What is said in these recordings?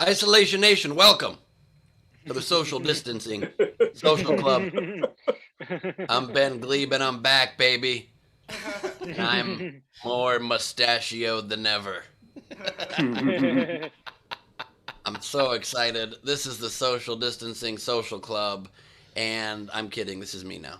Isolation Nation, welcome to the Social Distancing Social Club. I'm Ben Gleib and I'm back, baby. And I'm more mustachioed than ever. I'm so excited. This is the Social Distancing Social Club, and I'm kidding, this is me now.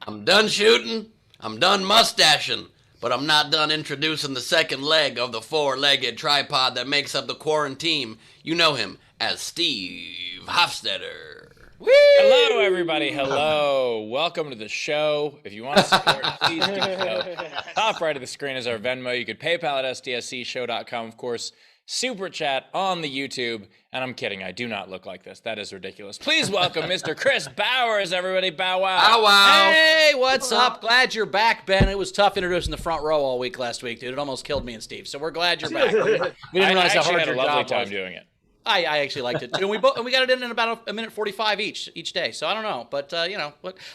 I'm done shooting, I'm done mustaching, but I'm not done introducing the second leg of the four-legged tripod that makes up the quarantine. You know him as Steve Hofstetter. Whee! Hello, everybody. Hello. Welcome to the show. If you want to support, please do so. Top right of the screen is our Venmo. You could PayPal at sdscshow.com, of course. Super chat on the YouTube. And I'm kidding. I do not look like this. That is ridiculous. Please welcome Mr. Chris Bowers, everybody. Bow wow. Bow wow. Hey, what's up? Glad you're back, Ben. It was tough introducing the front row all week last week, dude. It almost killed me and Steve. So we're glad you're back. We didn't realize how hard had a your lovely job time was. doing it. I actually liked it too. And we got it in about a minute 45 each day. So I don't know, but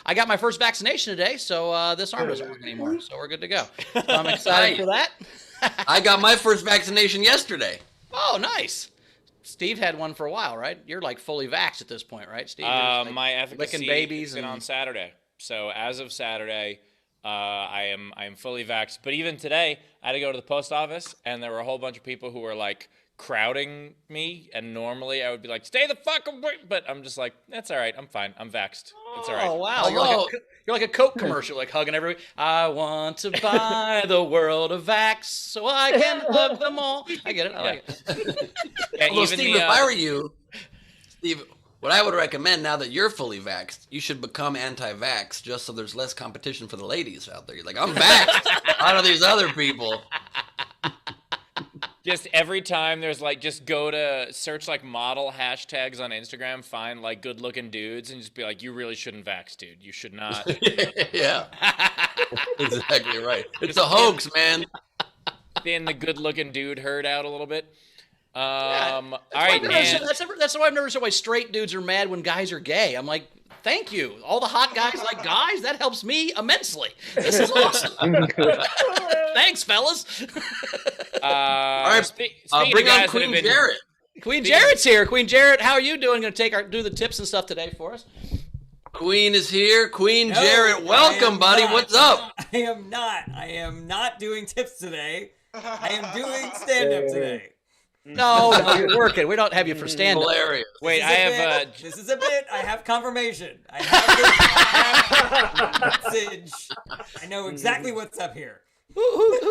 I got my first vaccination today, so this arm doesn't work anymore. So we're good to go. So I'm excited for that. I got my first vaccination yesterday. Oh, nice. Steve had one for a while, right? You're like fully vaxxed at this point, right, Steve? Like my efficacy licking babies is on Saturday. So as of Saturday, I am fully vaxxed. But even today, I had to go to the post office, and there were a whole bunch of people who were like crowding me, and normally I would be like, stay the fuck away, but I'm just like, that's all right, I'm fine, I'm vaxxed. It's all right. Oh, wow. You're like a Coke commercial, like hugging everybody. I want to buy the world of vax so I can hug them all. I get it. I like it. Yeah, well, Steve, if I were you, Steve, what I would recommend now that you're fully vaxxed, you should become anti-vax just so there's less competition for the ladies out there. You're like, I'm vaxxed out of these other people. Just every time there's like, just go to search like model hashtags on Instagram, find like good looking dudes and just be like, you really shouldn't vax, dude. You should not. Yeah. Exactly right. It's a hoax, man. Thin the good looking dude herd out a little bit. All right, man. That's why I've never understood why straight dudes are mad when guys are gay. I'm like, thank you. All the hot guys like guys. That helps me immensely. This is awesome. Thanks, fellas. All right, bring on Queen Jarret. Queen Jarret's here. Queen Jarret, how are you doing? Going to do the tips and stuff today for us. Queen is here. Queen Jarret, welcome, buddy. What's up? I am not doing tips today. I am doing stand-up today. No, you're working. We don't have you for stand-up. Hilarious. Wait, This is a bit. I have confirmation. I have message. I know exactly what's up here. What do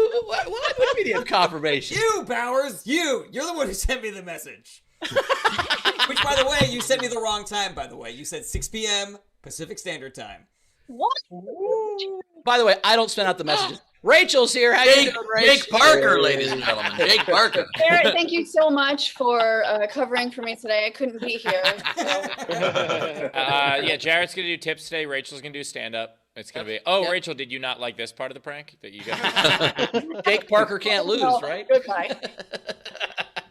you mean you have confirmation? You, Bowers, you're the one who sent me the message. Which, by the way, you sent me the wrong time, by the way. You said 6 p.m. Pacific Standard Time. What? By the way, I don't send out the messages. Rachel's here. How you doing, Rachel? Jake Parker, ladies and gentlemen. Jake Parker. Jarret, thank you so much for covering for me today. I couldn't be here. So. Yeah, Jarrett's going to do tips today. Rachel's going to do stand-up. It's going to be, Rachel, did you not like this part of the prank? That you got? Jake Parker can't lose, right? Goodbye.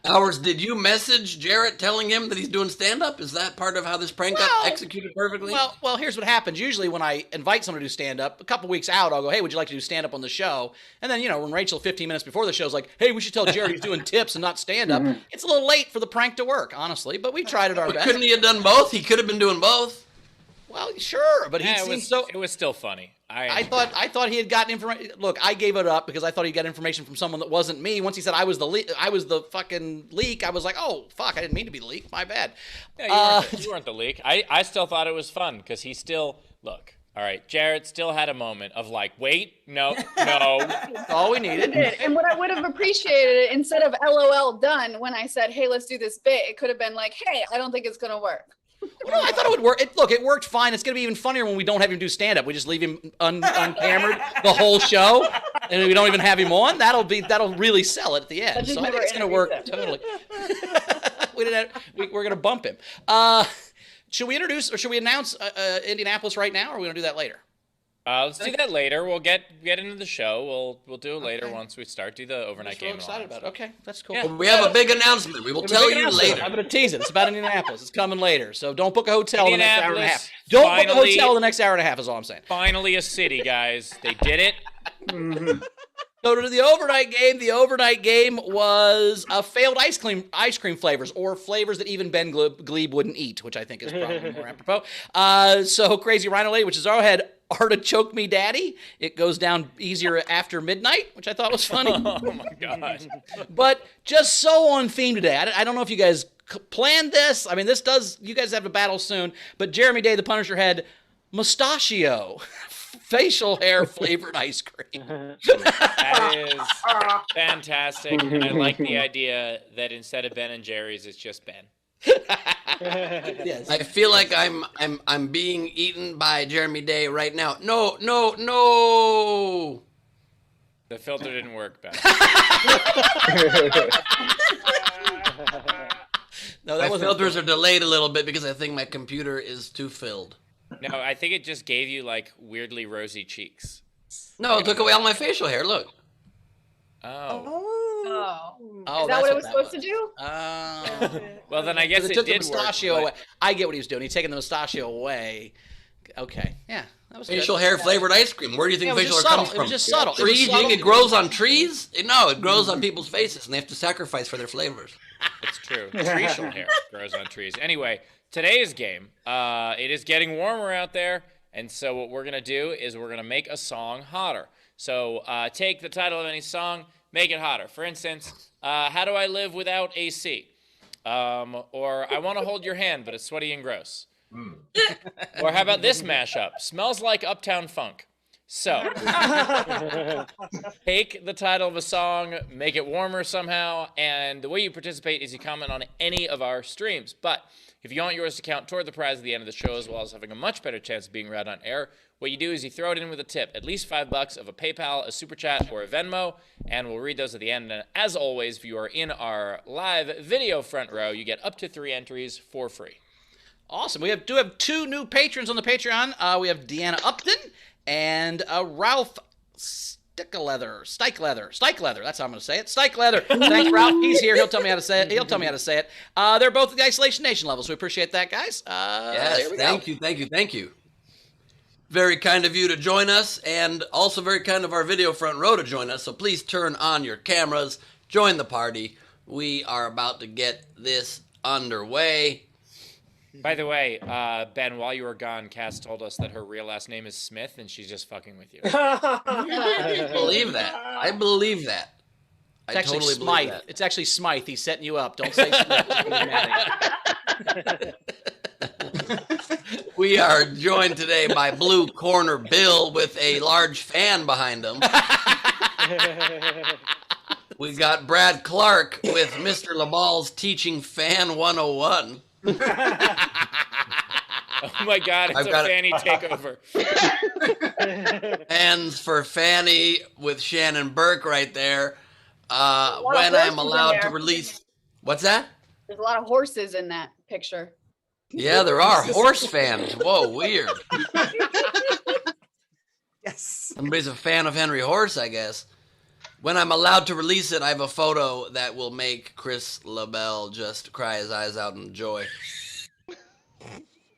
Howard, did you message Jarret telling him that he's doing stand-up? Is that part of how this prank got executed perfectly? Well, here's what happens. Usually when I invite someone to do stand-up, a couple weeks out, I'll go, hey, would you like to do stand-up on the show? And then, when Rachel 15 minutes before the show is like, hey, we should tell Jarret he's doing tips and not stand-up, it's a little late for the prank to work, honestly, but we tried it our best. Couldn't he have done both? He could have been doing both. Well, sure, but it was still funny. I thought he had gotten information. Look, I gave it up because I thought he got information from someone that wasn't me. Once he said I was the fucking leak, I was like, oh fuck, I didn't mean to be the leak. My bad. Yeah, you weren't the leak. I still thought it was fun because he still look. All right, Jarret still had a moment of like, wait, no. All we needed. And what I would have appreciated, instead of LOL done, when I said, hey, let's do this bit, it could have been like, hey, I don't think it's gonna work. No, I thought it would work. It worked fine. It's going to be even funnier when we don't have him do stand-up. We just leave him uncammered the whole show, and we don't even have him on. That'll really sell it at the end. So I think it's going to work totally. We're going to bump him. Should we introduce or should we announce Indianapolis right now, or are we going to do that later? Let's do that later. We'll get into the show. We'll do it later once we start. Do the overnight game. I'm excited about it. Okay, that's cool. Yeah. We have a big announcement. We will tell you later. I'm going to tease it. It's about Indianapolis. It's coming later. So don't book a hotel in the next hour and a half. Don't book a hotel in the next hour and a half is all I'm saying. Finally a city, guys. They did it. So to the overnight game. The overnight game was failed ice cream flavors, or flavors that even Ben Gleib wouldn't eat, which I think is probably more apropos. So Crazy Rhino Lady, which is Arrowhead, Artichoke Me Daddy. It goes down easier after midnight, which I thought was funny. Oh my god! But just so on theme today. I don't know if you guys planned this. I mean, you guys have a battle soon. But Jeremy Day, the Punisher, had mustachio facial hair flavored ice cream. That is fantastic. And I like the idea that instead of Ben and Jerry's, it's just Ben. Yes. I feel like I'm being eaten by Jeremy Day right now. No, no, no. The filter didn't work, Ben. No, that My wasn't filters are delayed a little bit because I think my computer is too filled. No, I think it just gave you like weirdly rosy cheeks. No, it took away all my facial hair. Look. Oh. Oh, is that what it was supposed to do? Well, then I guess it it took the did mustachio work. away. I get what he was doing. He's taking the mustachio away. Okay, yeah, that was Facial good. hair flavored ice cream. Where do you think Yeah, it was facial just hair comes subtle. It was from? just subtle. It was Trees? You think subtle. it grows on trees? No, it grows on people's faces, and they have to sacrifice for their flavors. It's true. Facial hair grows on trees. Anyway, today's game, it is getting warmer out there, and so what we're going to do is we're going to make a song hotter. So take the title of any song, make it hotter. For instance, How Do I Live Without AC? Or I Want to Hold Your Hand, but It's Sweaty and Gross. Or how about this mashup? Smells Like Uptown Funk. So, take the title of a song, make it warmer somehow, and the way you participate is you comment on any of our streams. But if you want yours to count toward the prize at the end of the show, as well as having a much better chance of being read on air, what you do is you throw it in with a tip, at least $5 of a PayPal, a Super Chat, or a Venmo, and we'll read those at the end. And as always, if you are in our live video front row, you get up to 3 entries for free. Awesome. We do have 2 new patrons on the Patreon. We have Deanna Upton and Ralph Stikelether. That's how I'm going to say it. Stikelether. Thanks, Ralph. He's here. He'll tell me how to say it. They're both at the Isolation Nation level, so we appreciate that, guys. Yes, there we go. thank you. Very kind of you to join us, and also very kind of our video front row to join us. So please turn on your cameras, join the party. We are about to get this underway. By the way, Ben, while you were gone, Cass told us that her real last name is Smith, and she's just fucking with you. I believe that. I It's actually totally Smythe. believe that. It's actually Smythe. He's setting you up. Don't say Smith. We are joined today by Blue Corner Bill with a large fan behind him. We got Brad Clark with Mr. LaBalle's Teaching Fan 101. Oh my God, it's a Fanny takeover. Fans for Fanny with Shannon Burke right there. When I'm allowed to release... What's that? There's a lot of horses in that picture. Yeah, there are horse fans. Whoa, weird. Yes. Somebody's a fan of Henry Horse, I guess. When I'm allowed to release it, I have a photo that will make Chris LaBelle just cry his eyes out in joy.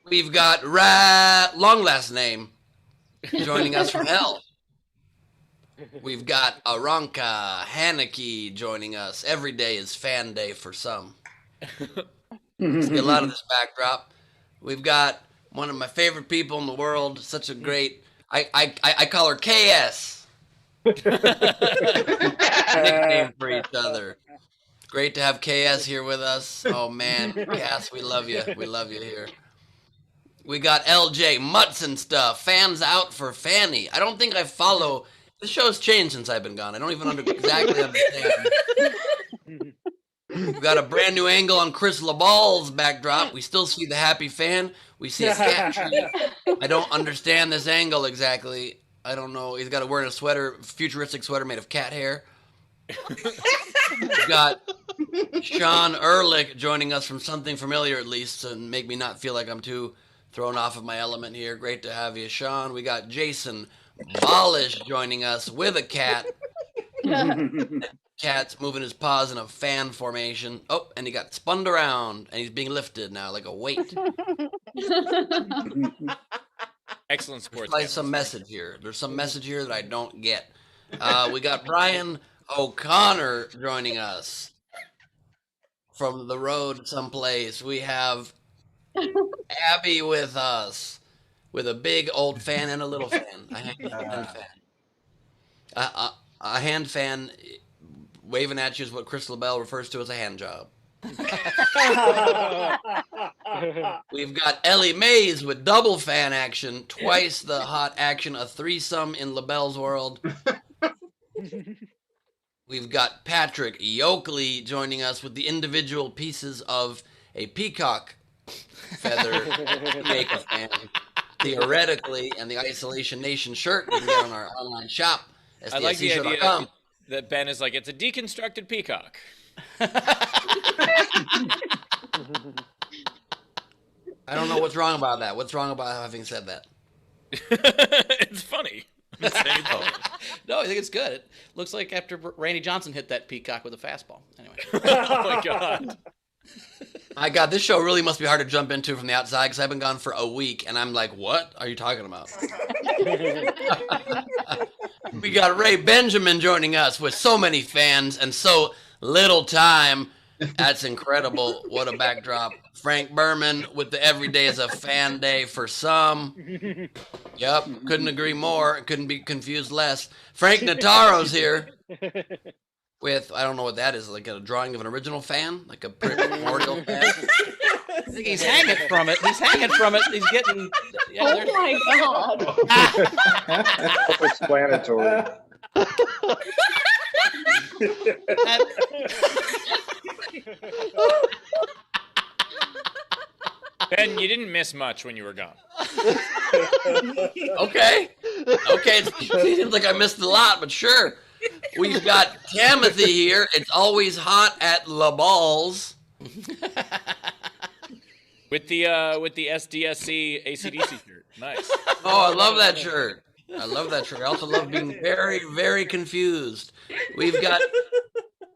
We've got long last name joining us from hell. We've got Aranka Haneke joining us. Every day is fan day for some. See a lot of this backdrop. We've got one of my favorite people in the world. Such a great. I call her KS. Nickname for each other. Great to have KS here with us. Oh man, Cass, we love you. We love you here. We got LJ Mutts and stuff. Fans out for Fanny. I don't think I follow. The show's changed since I've been gone. I don't even exactly understand. We've got a brand new angle on Chris LaBalle's backdrop. We still see the happy fan. We see a cat tree. I don't understand this angle exactly. I don't know. He's got to wear a sweater, futuristic sweater made of cat hair. We've got Sean Ehrlich joining us from Something Familiar, at least, to make me not feel like I'm too thrown off of my element here. Great to have you, Sean. We got Jason Bolish joining us with a cat. Cat's moving his paws in a fan formation. Oh, and he got spun around, and he's being lifted now like a weight. Excellent sports. There's some message here. There's some message here that I don't get. We got Brian O'Connor joining us from the road someplace. We have Abby with us with a big old fan and a little fan. A hand fan. A hand fan waving at you is what Chris LaBelle refers to as a hand job. We've got Ellie Mays with double fan action, twice the hot action, a threesome in LaBelle's world. We've got Patrick Yoakley joining us with the individual pieces of a peacock feather to make a fan, theoretically, and the Isolation Nation shirt you can get on our online shop. I like the idea that Ben is like, it's a deconstructed peacock. I don't know what's wrong about that. What's wrong about having said that? It's funny. No, I think it's good. It looks like after Randy Johnson hit that peacock with a fastball. Anyway. Oh my God. My God, this show really must be hard to jump into from the outside because I've been gone for a week and I'm like, what are you talking about? We got Ray Benjamin joining us with so many fans and so little time. That's incredible. What a backdrop. Frank Berman with the Every Day is a Fan Day for some. Yep, couldn't agree more. Couldn't be confused less. Frank Notaro's here with, I don't know what that is, like a drawing of an original fan? Like a primordial fan? I think he's hanging from it. He's hanging from it. He's getting... Yeah, Oh my God. Self-explanatory. Ben, you didn't miss much when you were gone. Okay, it seems like I missed a lot, but sure. We've got Timothy here. It's always hot at La Balls. With the SDSC AC/DC shirt. Nice. Oh, I love that shirt. I also love being very, very confused. We've got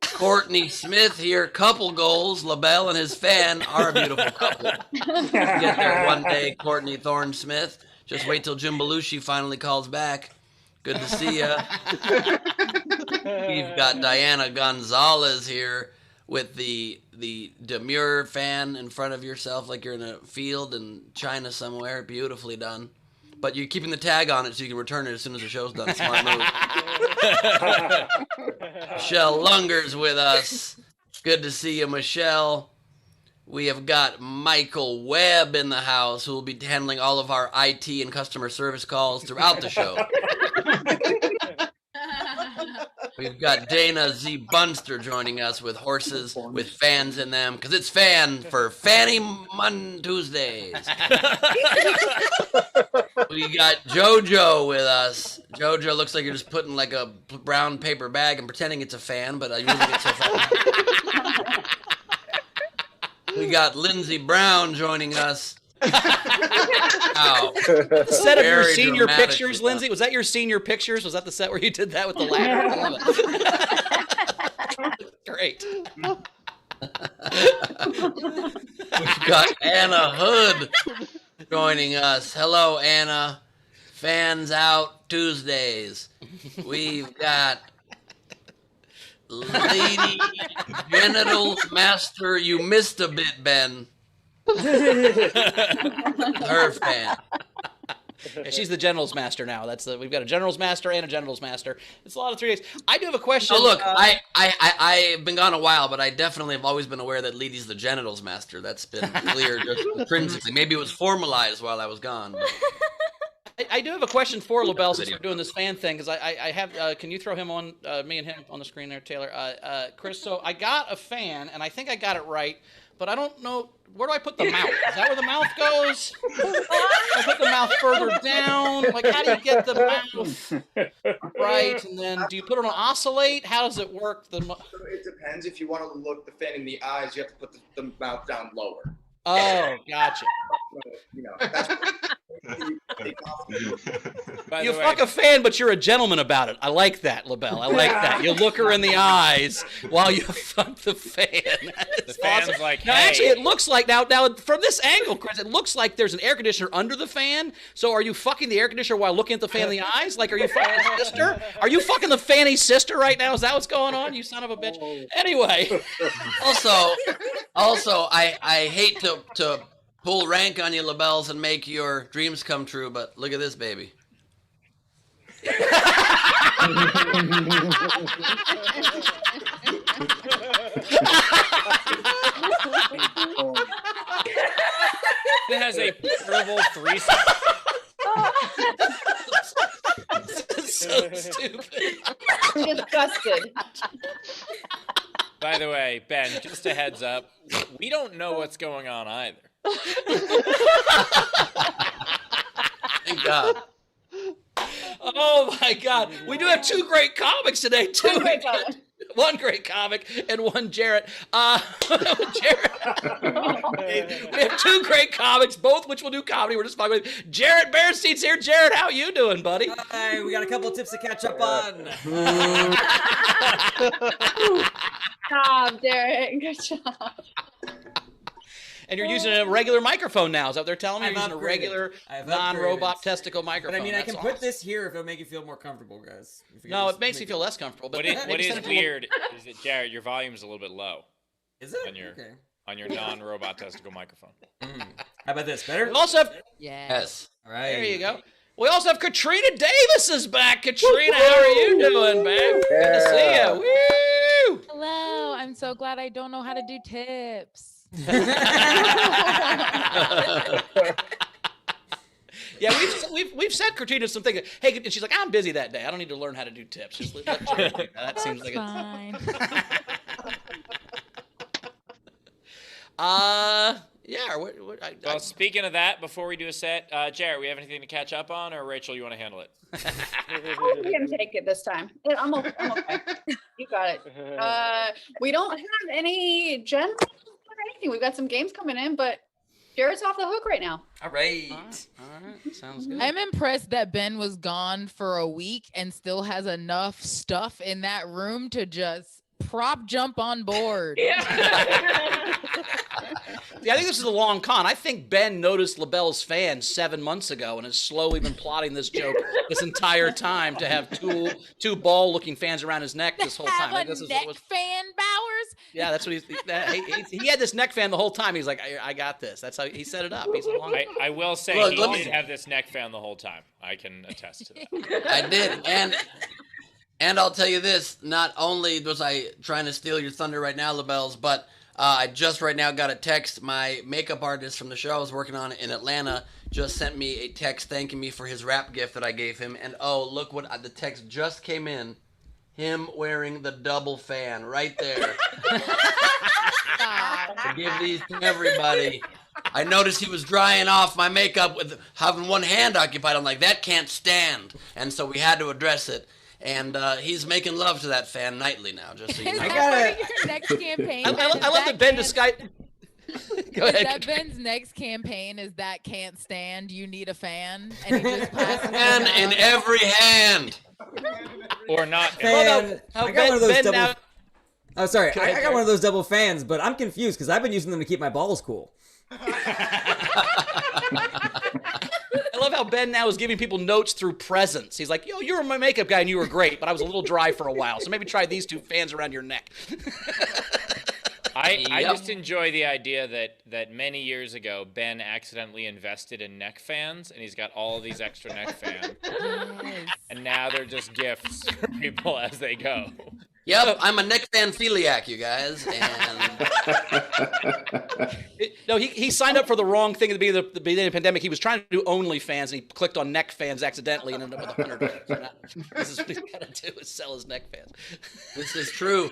Courtney Smith here. Couple goals. LaBelle and his fan are a beautiful couple. Get there one day, Courtney Thorne Smith. Just wait till Jim Belushi finally calls back. Good to see ya. We've got Diana Gonzalez here with the demure fan in front of yourself like you're in a field in China somewhere. Beautifully done. But you're keeping the tag on it so you can return it as soon as the show's done. Smart move. Michelle Lunger's with us. Good to see you, Michelle. We have got Michael Webb in the house who will be handling all of our IT and customer service calls throughout the show. We've got Dana Z. Bunster joining us with horses with fans in them because it's fan for Fanny Tuesdays. We got JoJo with us. JoJo looks like you're just putting like a brown paper bag and pretending it's a fan, but you really get so fan. We got Lindsey Brown joining us. Wow. The set of your Very senior dramatic pictures, stuff. Lindsay? Was that your senior pictures? Was that the set where you did that with the ladder? I love it. Great. We've got Anna Hood joining us. Hello, Anna. Fans Out Tuesdays. We've got Lady Genitals Master. You missed a bit, Ben. Her fan. Yeah, she's the generals master now. We've got a generals master and a generals master. It's a lot of 3 days. I do have a question. Oh, look, I've been gone a while, but I definitely have always been aware that Leedy's the genitals master. That's been clear just intrinsically. Maybe it was formalized while I was gone. But... I do have a question for LaBelle since we're doing this fan thing, because I have, can you throw him on, me and him on the screen there, Taylor? Chris, so I got a fan, and I think I got it right, but I don't know, where do I put the mouth? Is that where the mouth goes? I put the mouth further down? Like, how do you get the mouth right? And then do you put it on oscillate? How does it work? It depends. If you want to look the fan in the eyes, you have to put the mouth down lower. Oh, gotcha. That's By You the way, fuck a fan, but you're a gentleman about it. I like that, LaBelle. I like that. You look her in the eyes while you fuck the fan. the fan's like, Now, hey. actually, it looks like now from this angle, Chris, it looks like there's an air conditioner under the fan. So, are you fucking the air conditioner while looking at the fan in the eyes? Like, are you fucking the sister? Are you fucking the fanny's sister right now? Is that what's going on? You son of a bitch. Anyway, Also, I hate to pull rank on you, LaBelles, and make your dreams come true, but look at this baby. It has a portable 3. so stupid. Disgusted. By the way, Ben, just a heads up, we don't know what's going on either. Thank God. Oh my God, we do have 2 great comics today. One great comic and one Jarret. Jarret. We have 2 great comics, both which will do comedy. We're just fucking with Jarret Berenstein's here. Jarret, how you doing, buddy? Hi, we got a couple of tips to catch up on. Job, Derek. Good job. And you're using a regular microphone now. Is that what they're telling me? I've You're using a upgraded. regular I've non-robot upgraded. testicle But microphone. I mean, I That's can awesome. put this here if it'll make you feel more comfortable, guys. If you No, can it makes just me make feel less comfortable. But What maybe is send it to- weird is that, Jarret, your volume's a little bit low Is it? on your Okay. on your non-robot testicle microphone. How about this? Better? We also have, Yes. All right. there you go. We also have Katrina Davis is back. Katrina, how are you doing, babe? Good to see you. Woo! Hello, I'm so glad I don't know how to do tips. Yeah, we've said Katrina some things. Hey, and she's like, I'm busy that day. I don't need to learn how to do tips. Just let Jarret do that. That seems like it's Fine. yeah. Well, speaking of that, before we do a set, Jarret, we have anything to catch up on, or Rachel, you want to handle it? I can take it this time. I'm okay. You got it. We don't have any general or anything. We've got some games coming in, but Jarret's off the hook right now. All right. All right. Sounds good. I'm impressed that Ben was gone for a week and still has enough stuff in that room to just prop jump on board. Yeah, I think this is a long con. I think Ben noticed LaBelle's fan 7 months ago and has slowly been plotting this joke this entire time to have two ball-looking fans around his neck this whole time. I Have think this a is neck what was, fan, Bowers? yeah, that's what he had this neck fan the whole time. He's like, I got this. That's how he set it up. He's a long. I will say Look, he let me- did have this neck fan the whole time. I can attest to that. I did, and I'll tell you this: not only was I trying to steal your thunder right now, LaBelles, but I just right now got a text. My makeup artist from the show I was working on in Atlanta just sent me a text thanking me for his rap gift that I gave him. And oh, look what the text just came in. Him wearing the double fan right there. To give these to everybody. I noticed he was drying off my makeup with having one hand occupied. I'm like, that can't stand. And so we had to address it. And he's making love to that fan nightly now, just so you Is know. that gotta- part of your next campaign? I love that Ben Skype. Go Is ahead. that Ben's next campaign? Is that can't stand? You need a fan, and he just passes it Fan in out? every hand. Or not. Fan. How I got one of those Ben double. now- Oh, sorry. ahead, I got one of those double fans, but I'm confused because I've been using them to keep my balls cool. I love how Ben now is giving people notes through presents. He's like, yo, you were my makeup guy and you were great, but I was a little dry for a while. So maybe try these 2 fans around your neck. I Yep. just enjoy the idea that many years ago Ben accidentally invested in neck fans, and he's got all of these extra neck fans, Yes. and now they're just gifts for people as they go. Yep, I'm a neck fan philiac, you guys. And No, he signed up for the wrong thing at the beginning of the pandemic. He was trying to do OnlyFans, and he clicked on neck fans accidentally and ended up with $100. So now, this is what he's got to do, is sell his neck fans. this is true.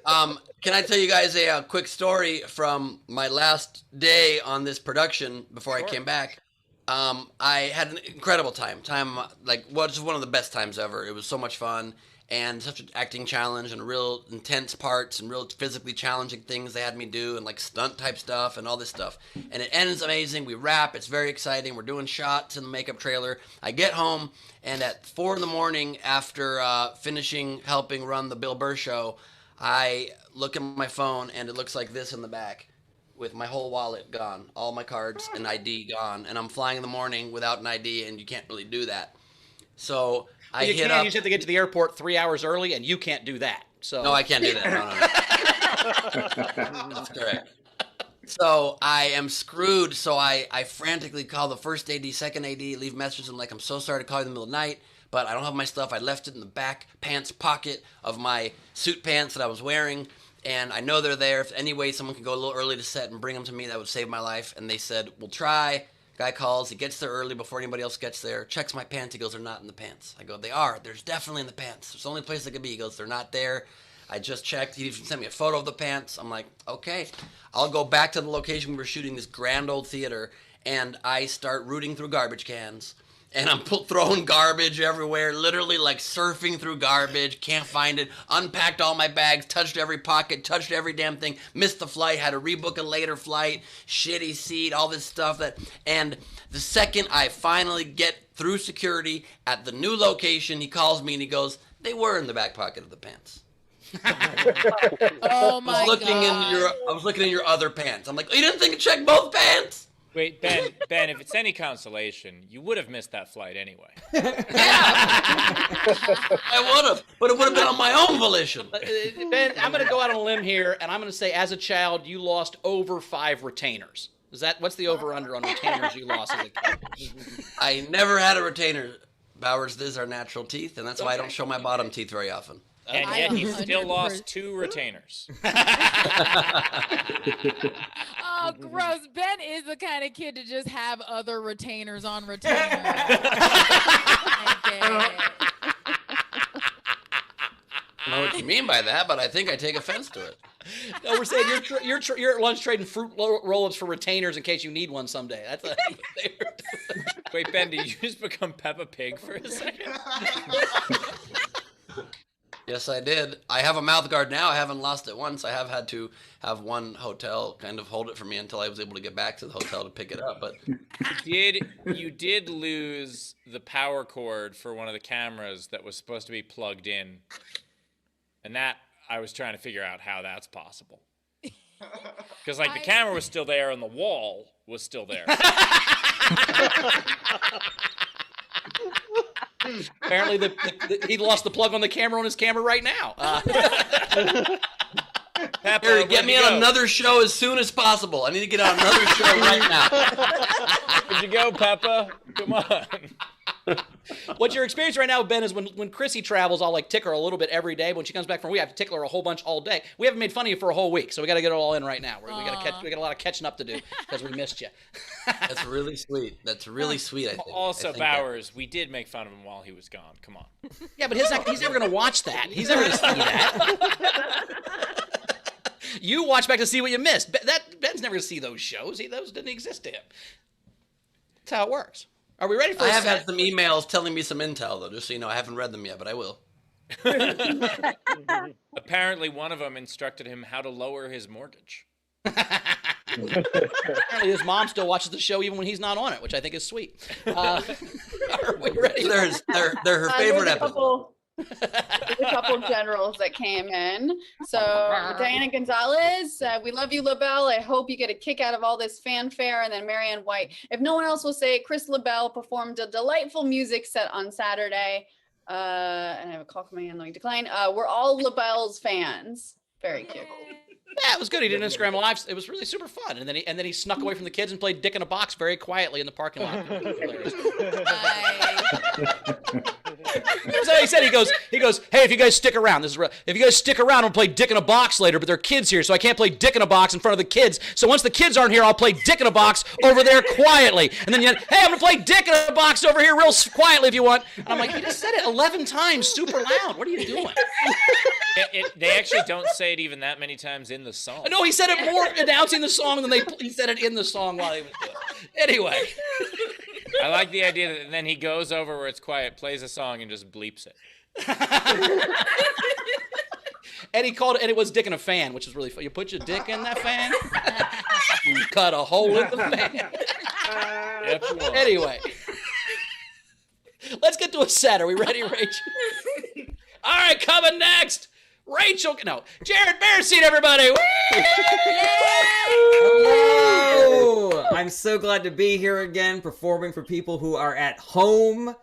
Can I tell you guys a quick story from my last day on this production before I came back? I had an incredible time. Just one of the best times ever. It was so much fun. and such an acting challenge and real intense parts and real physically challenging things they had me do and like stunt type stuff and all this stuff. And it ends amazing. We wrap. It's very exciting. We're doing shots in the makeup trailer. I get home, and at 4 a.m. after finishing helping run the Bill Burr show, I look at my phone and it looks like this in the back, with my whole wallet gone, all my cards and ID gone, and I'm flying in the morning without an ID, and you can't really do that. So I you hit can. up. You just have to get to the airport 3 hours early, and you can't do that. So No, I can't do that. No. That's correct. So I am screwed. So I frantically call the first AD, second AD, leave messages. I'm like, I'm so sorry to call you in the middle of the night, but I don't have my stuff. I left it in the back pants pocket of my suit pants that I was wearing. And I know they're there. If any way someone can go a little early to set and bring them to me, that would save my life. And they said, we'll try. Guy calls. He gets there early before anybody else gets there. Checks my pants. He goes, they're not in the pants. I go, they are. There's definitely in the pants. It's the only place they could be. He goes, they're not there. I just checked. He even sent me a photo of the pants. I'm like, okay. I'll go back to the location we were shooting, this grand old theater, and I start rooting through garbage cans. And I'm throwing garbage everywhere, literally like surfing through garbage, can't find it, unpacked all my bags, touched every pocket, touched every damn thing, missed the flight, had to rebook a later flight, shitty seat, all this stuff. And the second I finally get through security at the new location, he calls me and he goes, they were in the back pocket of the pants. Oh my God. I was looking in your other pants. I'm like, oh, you didn't think to check both pants? Wait, Ben, if it's any consolation, you would have missed that flight anyway. I would have, but it would have been on my own volition. Ben, I'm going to go out on a limb here, and I'm going to say, as a child, you lost over 5 retainers. What's the over/under on retainers you lost as a kid? I never had a retainer. Bowers, these are natural teeth, and that's why I don't show my bottom teeth very often. And yet he still lost 2 retainers. Oh, gross. Ben is the kind of kid to just have other retainers on retainers. I don't know what you mean by that, but I think I take offense to it. No, we're saying you're at lunch trading fruit roll-ups for retainers in case you need one someday. That's Wait, Ben, did you just become Peppa Pig for a second? Yes, I did. I have a mouth guard now. I haven't lost it once. I have had to have one hotel kind of hold it for me until I was able to get back to the hotel to pick it up. But you did lose the power cord for one of the cameras that was supposed to be plugged in. And that, I was trying to figure out how that's possible. Because, like, the camera was still there and the wall was still there. Apparently, he lost the plug on the camera on his camera right now. Peppa, Harry, get me on another show as soon as possible. I need to get on another show right now. Where'd you go, Peppa? Come on. What your experience right now, Ben, is when Chrissy travels, I'll like tickle her a little bit every day. But when she comes back from, we have to tickle her a whole bunch all day. We haven't made fun of you for a whole week, so we got to get it all in right now. We got a lot of catching up to do because we missed you. That's really sweet. That's really sweet, I think. Also, Bowers, we did make fun of him while he was gone. Come on. Yeah, but he's never going to watch that. He's never going to see that. You watch back to see what you missed. Ben's never going to see those shows. Those didn't exist to him. That's how it works. Are we ready for I have had some emails telling me some intel, though, just so you know. I haven't read them yet, but I will. Apparently, one of them instructed him how to lower his mortgage. Apparently, his mom still watches the show even when he's not on it, which I think is sweet. Are we ready? They're her favorite episode. There's a couple generals that came in. So Diana Gonzalez, we love you, LaBelle. I hope you get a kick out of all this fanfare. And then Marianne White. If no one else will say, Chris LaBelle performed a delightful music set on Saturday. And I have a call coming in. Let me decline. We're all LaBelle's fans. Very cute. Yeah, it was good. He did Instagram Live. It was really super fun. And then he snuck away from the kids and played Dick in a Box very quietly in the parking lot. So he said, he goes, hey, if you guys stick around, this is real. If you guys stick around, I'll play Dick in a Box later, but there are kids here, so I can't play Dick in a Box in front of the kids. So once the kids aren't here, I'll play Dick in a Box over there quietly. And then hey, I'm gonna play Dick in a Box over here real quietly if you want. And I'm like, you just said it 11 times super loud. What are you doing? They actually don't say it even that many times in the song. No, he said it more announcing the song than he said it in the song while he was doing it. Anyway. I like the idea that then he goes over where it's quiet, plays a song, and just bleeps it. Eddie called it, and it was dick in a fan, which is really fun. You put your dick in that fan, you cut a hole in the fan. Anyway, let's get to a set. Are we ready, Rachel? All right, coming next, Rachel. No, Jarret Berenstein, everybody. Hello! I'm so glad to be here again, performing for people who are at home.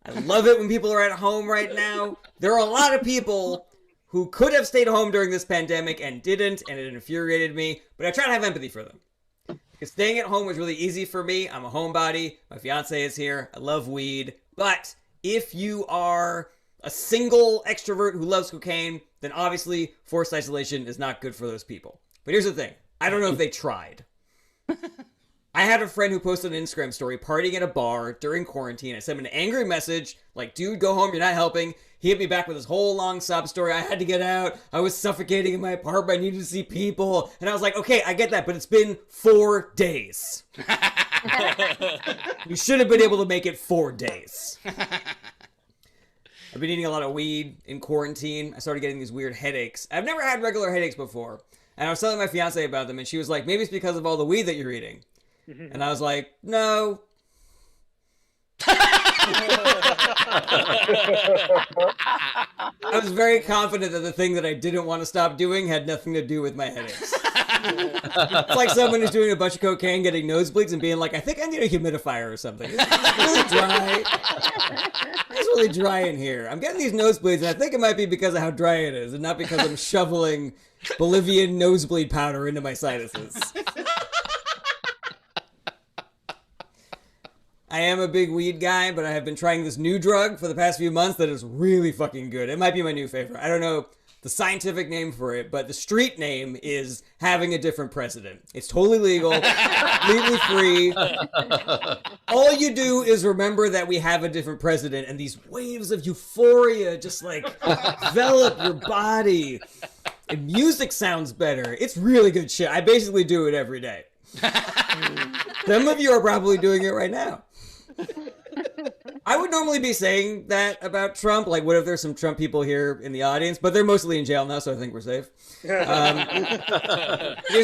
I love it when people are at home right now. There are a lot of people who could have stayed home during this pandemic and didn't, and it infuriated me, but I try to have empathy for them. Because staying at home was really easy for me. I'm a homebody. My fiance is here. I love weed. But if you are a single extrovert who loves cocaine, then obviously forced isolation is not good for those people. But here's the thing. I don't know if they tried. I had a friend who posted an Instagram story partying at a bar during quarantine. I sent him an angry message like, dude, go home. You're not helping. He hit me back with his whole long sob story. I had to get out. I was suffocating in my apartment. I needed to see people. And I was like, okay, I get that, but it's been 4 days. You should have been able to make it 4 days. I've been eating a lot of weed in quarantine. I started getting these weird headaches. I've never had regular headaches before. And I was telling my fiance about them, and she was like, maybe it's because of all the weed that you're eating. And I was like, no. I was very confident that the thing that I didn't want to stop doing had nothing to do with my headaches. It's like someone who's doing a bunch of cocaine, getting nosebleeds, and being like, I think I need a humidifier or something. It's really dry. It's really dry in here. I'm getting these nosebleeds, and I think it might be because of how dry it is, and not because I'm shoveling Bolivian nosebleed powder into my sinuses. I am a big weed guy, but I have been trying this new drug for the past few months that is really fucking good. It might be my new favorite. I don't know the scientific name for it, but the street name is having a different president. It's totally legal, completely free. All you do is remember that we have a different president, and these waves of euphoria just like envelop your body. And music sounds better. It's really good shit. I basically do it every day. Some of you are probably doing it right now. I would normally be saying that about Trump. Like, what if there's some Trump people here in the audience? But they're mostly in jail now, so I think we're safe. Here's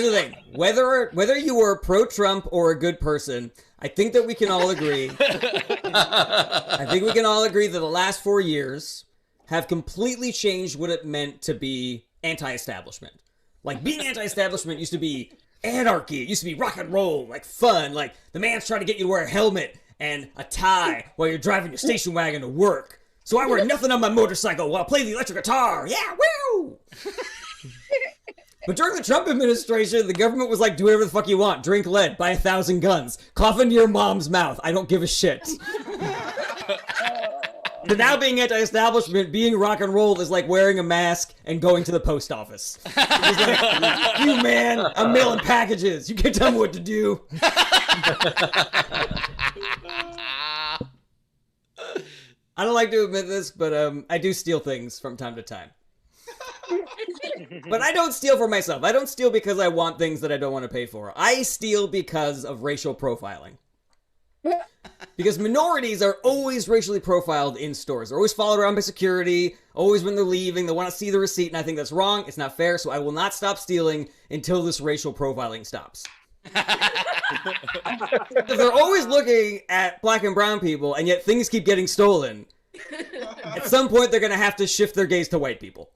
the thing. Whether you were pro-Trump or a good person, I think that we can all agree. I think we can all agree that the last 4 years have completely changed what it meant to be anti-establishment. Like, being anti-establishment used to be anarchy. It used to be rock and roll, like fun. Like, the man's trying to get you to wear a helmet and a tie while you're driving your station wagon to work. So I wear nothing on my motorcycle while I play the electric guitar. Yeah, woo! But during the Trump administration, the government was like, do whatever the fuck you want. Drink lead, buy 1,000 guns, cough into your mom's mouth. I don't give a shit. But now being anti-establishment, being rock and roll is like wearing a mask and going to the post office. It's like, you man, I'm mailing packages. You can't tell me what to do. I don't like to admit this, but I do steal things from time to time. But I don't steal for myself. I don't steal because I want things that I don't want to pay for. I steal because of racial profiling. Because minorities are always racially profiled in stores. They're always followed around by security. Always when they're leaving, they want to see the receipt, and I think that's wrong. It's not fair, so I will not stop stealing until this racial profiling stops. They're always looking at black and brown people, and yet things keep getting stolen. At some point, they're going to have to shift their gaze to white people.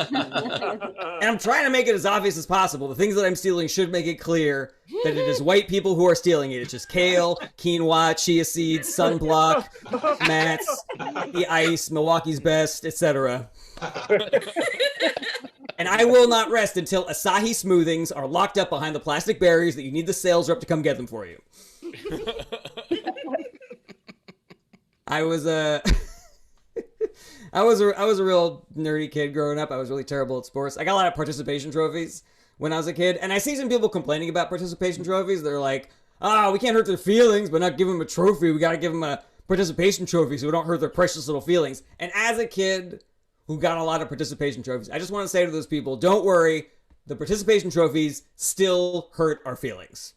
And I'm trying to make it as obvious as possible. The things that I'm stealing should make it clear that it is white people who are stealing it. It's just kale, quinoa, chia seeds, sunblock, mats, the ice, Milwaukee's Best, etc. And I will not rest until Asahi smoothings are locked up behind the plastic barriers that you need the sales rep to come get them for you. I was a real nerdy kid growing up. I was really terrible at sports. I got a lot of participation trophies when I was a kid. And I see some people complaining about participation trophies. They're like, we can't hurt their feelings, but not give them a trophy. We got to give them a participation trophy so we don't hurt their precious little feelings. And as a kid who got a lot of participation trophies, I just want to say to those people, don't worry. The participation trophies still hurt our feelings.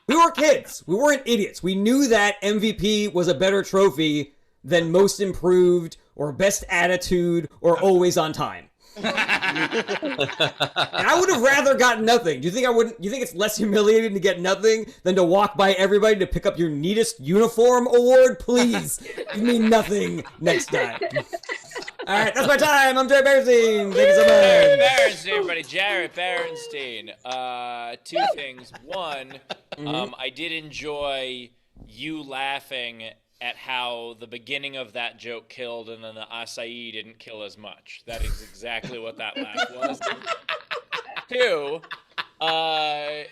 We were kids. We weren't idiots. We knew that MVP was a better trophy than most improved or best attitude or always on time. And I would have rather gotten nothing. Do you think I wouldn't? You think it's less humiliating to get nothing than to walk by everybody to pick up your neatest uniform award? Please give me nothing next time. All right, that's my time. I'm Jarret Berenstein. Thank you so Jarret much. Berenstein, everybody. Jarret Berenstein. Two things. One, I did enjoy you laughing at how the beginning of that joke killed and then the acai didn't kill as much. That is exactly what that laugh was. Two, I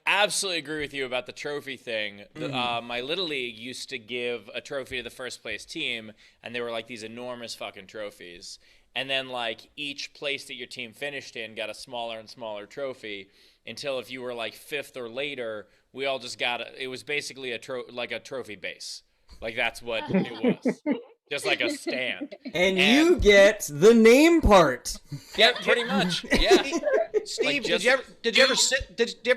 absolutely agree with you about the trophy thing. My Little League used to give a trophy to the first place team, and they were like these enormous fucking trophies. And then like each place that your team finished in got a smaller and smaller trophy until if you were like fifth or later, we all just got it was basically a trophy base. Like that's what it was. Just like a stand. And you get the name part. Yeah, pretty much. Yeah. Steve, Like, did you ever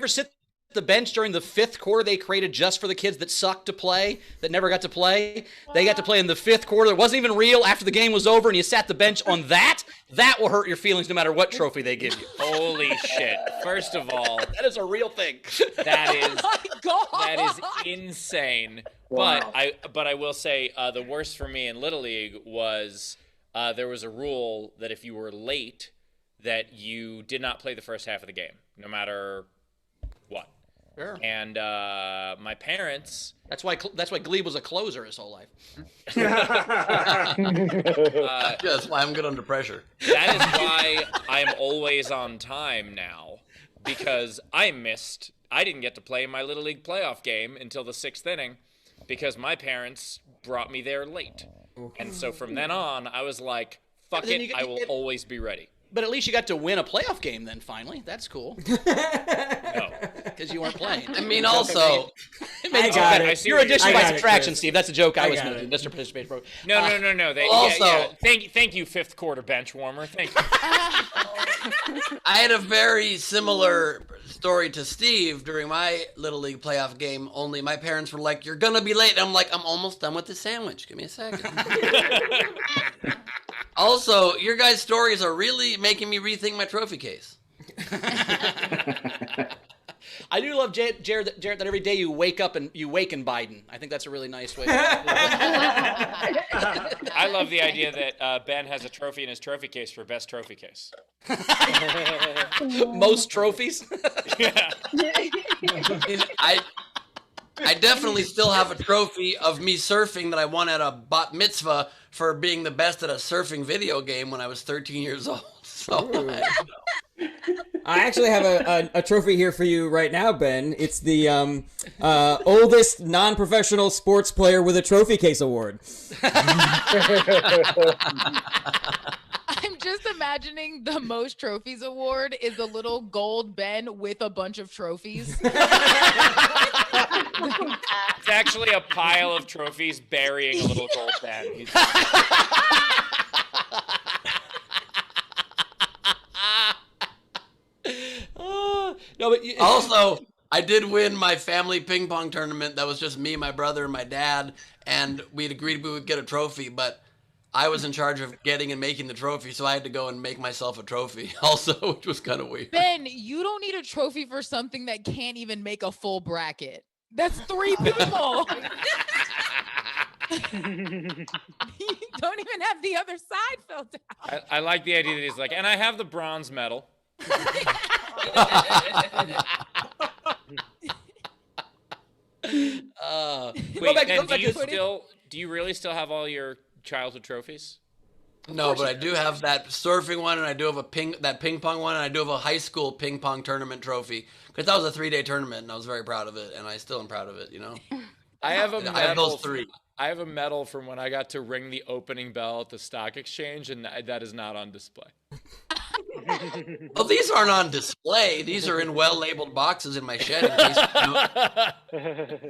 sit the bench during the fifth quarter they created just for the kids that sucked to play, that never got to play? They got to play in the fifth quarter. It wasn't even real after the game was over, and you sat the bench on that. That will hurt your feelings no matter what trophy they give you. Holy shit. First of all, That is a real thing. that is Oh my God. that is insane. Wow. But I will say the worst for me in Little League was there was a rule that if you were late, that you did not play the first half of the game, no matter what. Sure. And my parents. That's why Gleib was a closer his whole life. That's why I'm good under pressure. That is why I'm always on time now, because I didn't get to play my Little League playoff game until the 6th inning because my parents brought me there late. And so from then on, I was like, fuck then it, I will always be ready. But at least you got to win a playoff game then, finally. That's cool. No. Because you weren't playing. I mean, also, I got I it. see You're what addition I by got it, subtraction, Chris. Steve. That's a joke I was got going to do. Mr. Participation Program. No. Also- Thank you, fifth quarter bench warmer. Thank you. I had a very similar story to Steve during my Little League playoff game, only my parents were like, you're going to be late. And I'm like, I'm almost done with the sandwich. Give me a second. Also, your guys' stories are really making me rethink my trophy case. I do love Jarret, that every day you wake up and you waken Biden. I think that's a really nice way. I love the idea that Ben has a trophy in his trophy case for best trophy case. Most trophies. Yeah. I definitely still have a trophy of me surfing that I won at a bat mitzvah for being the best at a surfing video game when I was 13 years old. So I actually have a trophy here for you right now, Ben. It's the oldest non-professional sports player with a trophy case award. I'm just imagining the most trophies award is a little gold Ben with a bunch of trophies. It's actually a pile of trophies burying a little gold Ben. No, but also, I did win my family ping pong tournament. That was just me, my brother, and my dad, and we'd agreed we would get a trophy, but I was in charge of getting and making the trophy, so I had to go and make myself a trophy also, which was kind of weird. Ben, you don't need a trophy for something that can't even make a full bracket. That's 3 people. You don't even have the other side filled out. I like the idea that he's like, and I have the bronze medal. Wait, Ben, do you really still have all your childhood trophies? No, but I do have that surfing one, and I do have that ping pong one, and I do have a high school ping pong tournament trophy because that was a 3-day tournament, and I was very proud of it, and I still am proud of it. You know, I have a medal. I have those 3. I have a medal from when I got to ring the opening bell at the stock exchange, and that is not on display. Well, these aren't on display. These are in well-labeled boxes in my shed,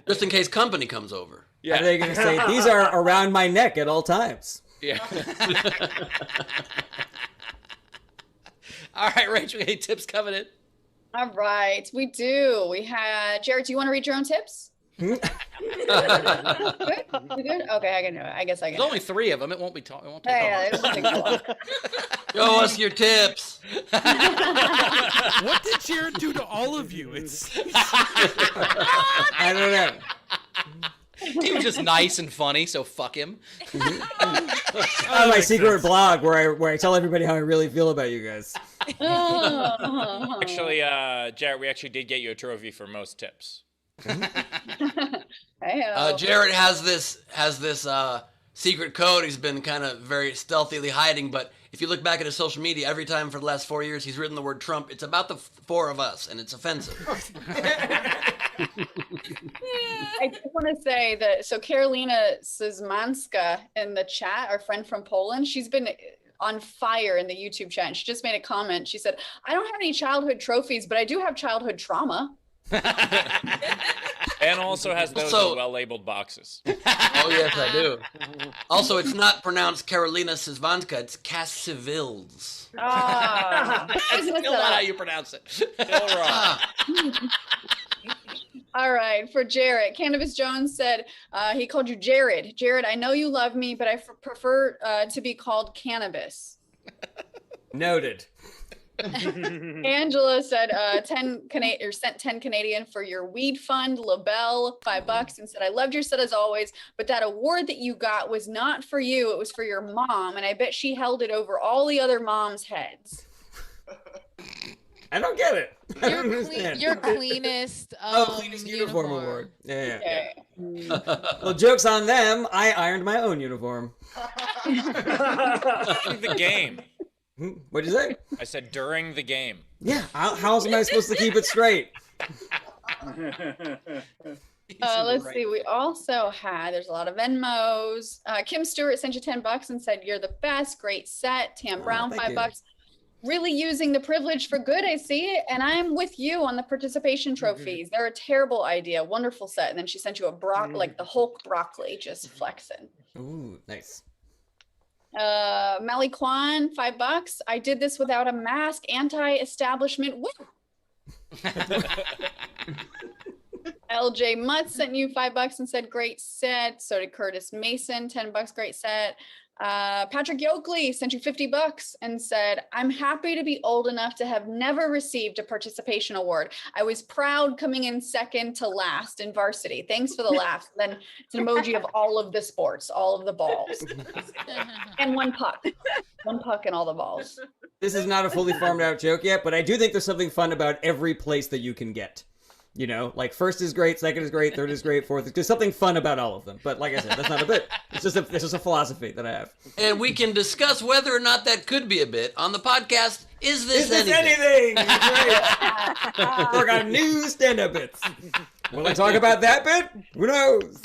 just in case company comes over. Yeah. They're going to say, these are around my neck at all times. Yeah. All right, Rachel, any tips coming in? All right, we do. We had Jarret. Do you want to read your own tips? Good? You good? Okay, I can do it. I guess I can. There's only 3 of them. It won't be. It won't take Yeah, long. it won't take too long. Show us your tips. What did Jarret do to all of you? It's I don't know. He was just nice and funny, so fuck him. Oh, my secret blog where I tell everybody how I really feel about you guys. Actually, Jarret, we actually did get you a trophy for most tips. Jarret has this secret code he's been kind of very stealthily hiding, but if you look back at his social media, every time for the last 4 years he's written the word Trump. It's about the 4 of us, and it's offensive. I just want to say that, so Karolina Szymanska in the chat, our friend from Poland, she's been on fire in the YouTube chat, and she just made a comment. She said, I don't have any childhood trophies, but I do have childhood trauma. And also has those in well-labeled boxes. Oh, yes, I do. Also, it's not pronounced Karolina Szymanska, it's Cassivils. That's still not how you pronounce it. Still wrong. All right, for Jarret, Cannabis Jones said, he called you Jared. Jarret, I know you love me, but I prefer to be called Cannabis. Noted. Angela said, sent 10 Canadian for your weed fund. LaBelle, $5, and said, I loved your set as always, but that award that you got was not for you. It was for your mom, and I bet she held it over all the other moms' heads. I don't get it. I don't understand. Your cleanest, cleanest uniform award. Yeah. Okay. Well, joke's on them. I ironed my own uniform. During the game. What'd you say? I said during the game. Yeah. How else am I supposed to keep it straight? Let's see. We also had, there's a lot of Venmos. Kim Stewart sent you $10 and said, you're the best. Great set. Tam Brown, thank you. $5. Really using the privilege for good. I see it. And I'm with you on the participation trophies. They're a terrible idea. Wonderful set. And then she sent you a like the Hulk broccoli, just flexing. Ooh, nice. Melly Kwan, $5. I did this without a mask. Anti-establishment. Woo! LJ Mutt sent you $5 and said great set. So did Curtis Mason, $10, great set. Patrick Yoakley sent you $50 and said, I'm happy to be old enough to have never received a participation award. I was proud coming in second to last in varsity. Thanks for the laughs. Then it's an emoji of all of the sports, all of the balls, and one puck and all the balls. This is not a fully formed out joke yet, but I do think there's something fun about every place that you can get. You know, like first is great, second is great, third is great, fourth is there's something fun about all of them. But like I said, that's not a bit. It's just a philosophy that I have. And we can discuss whether or not that could be a bit on the podcast. Is this anything? That's right. Work on new stand-up bits. Will I talk about that bit? Who knows?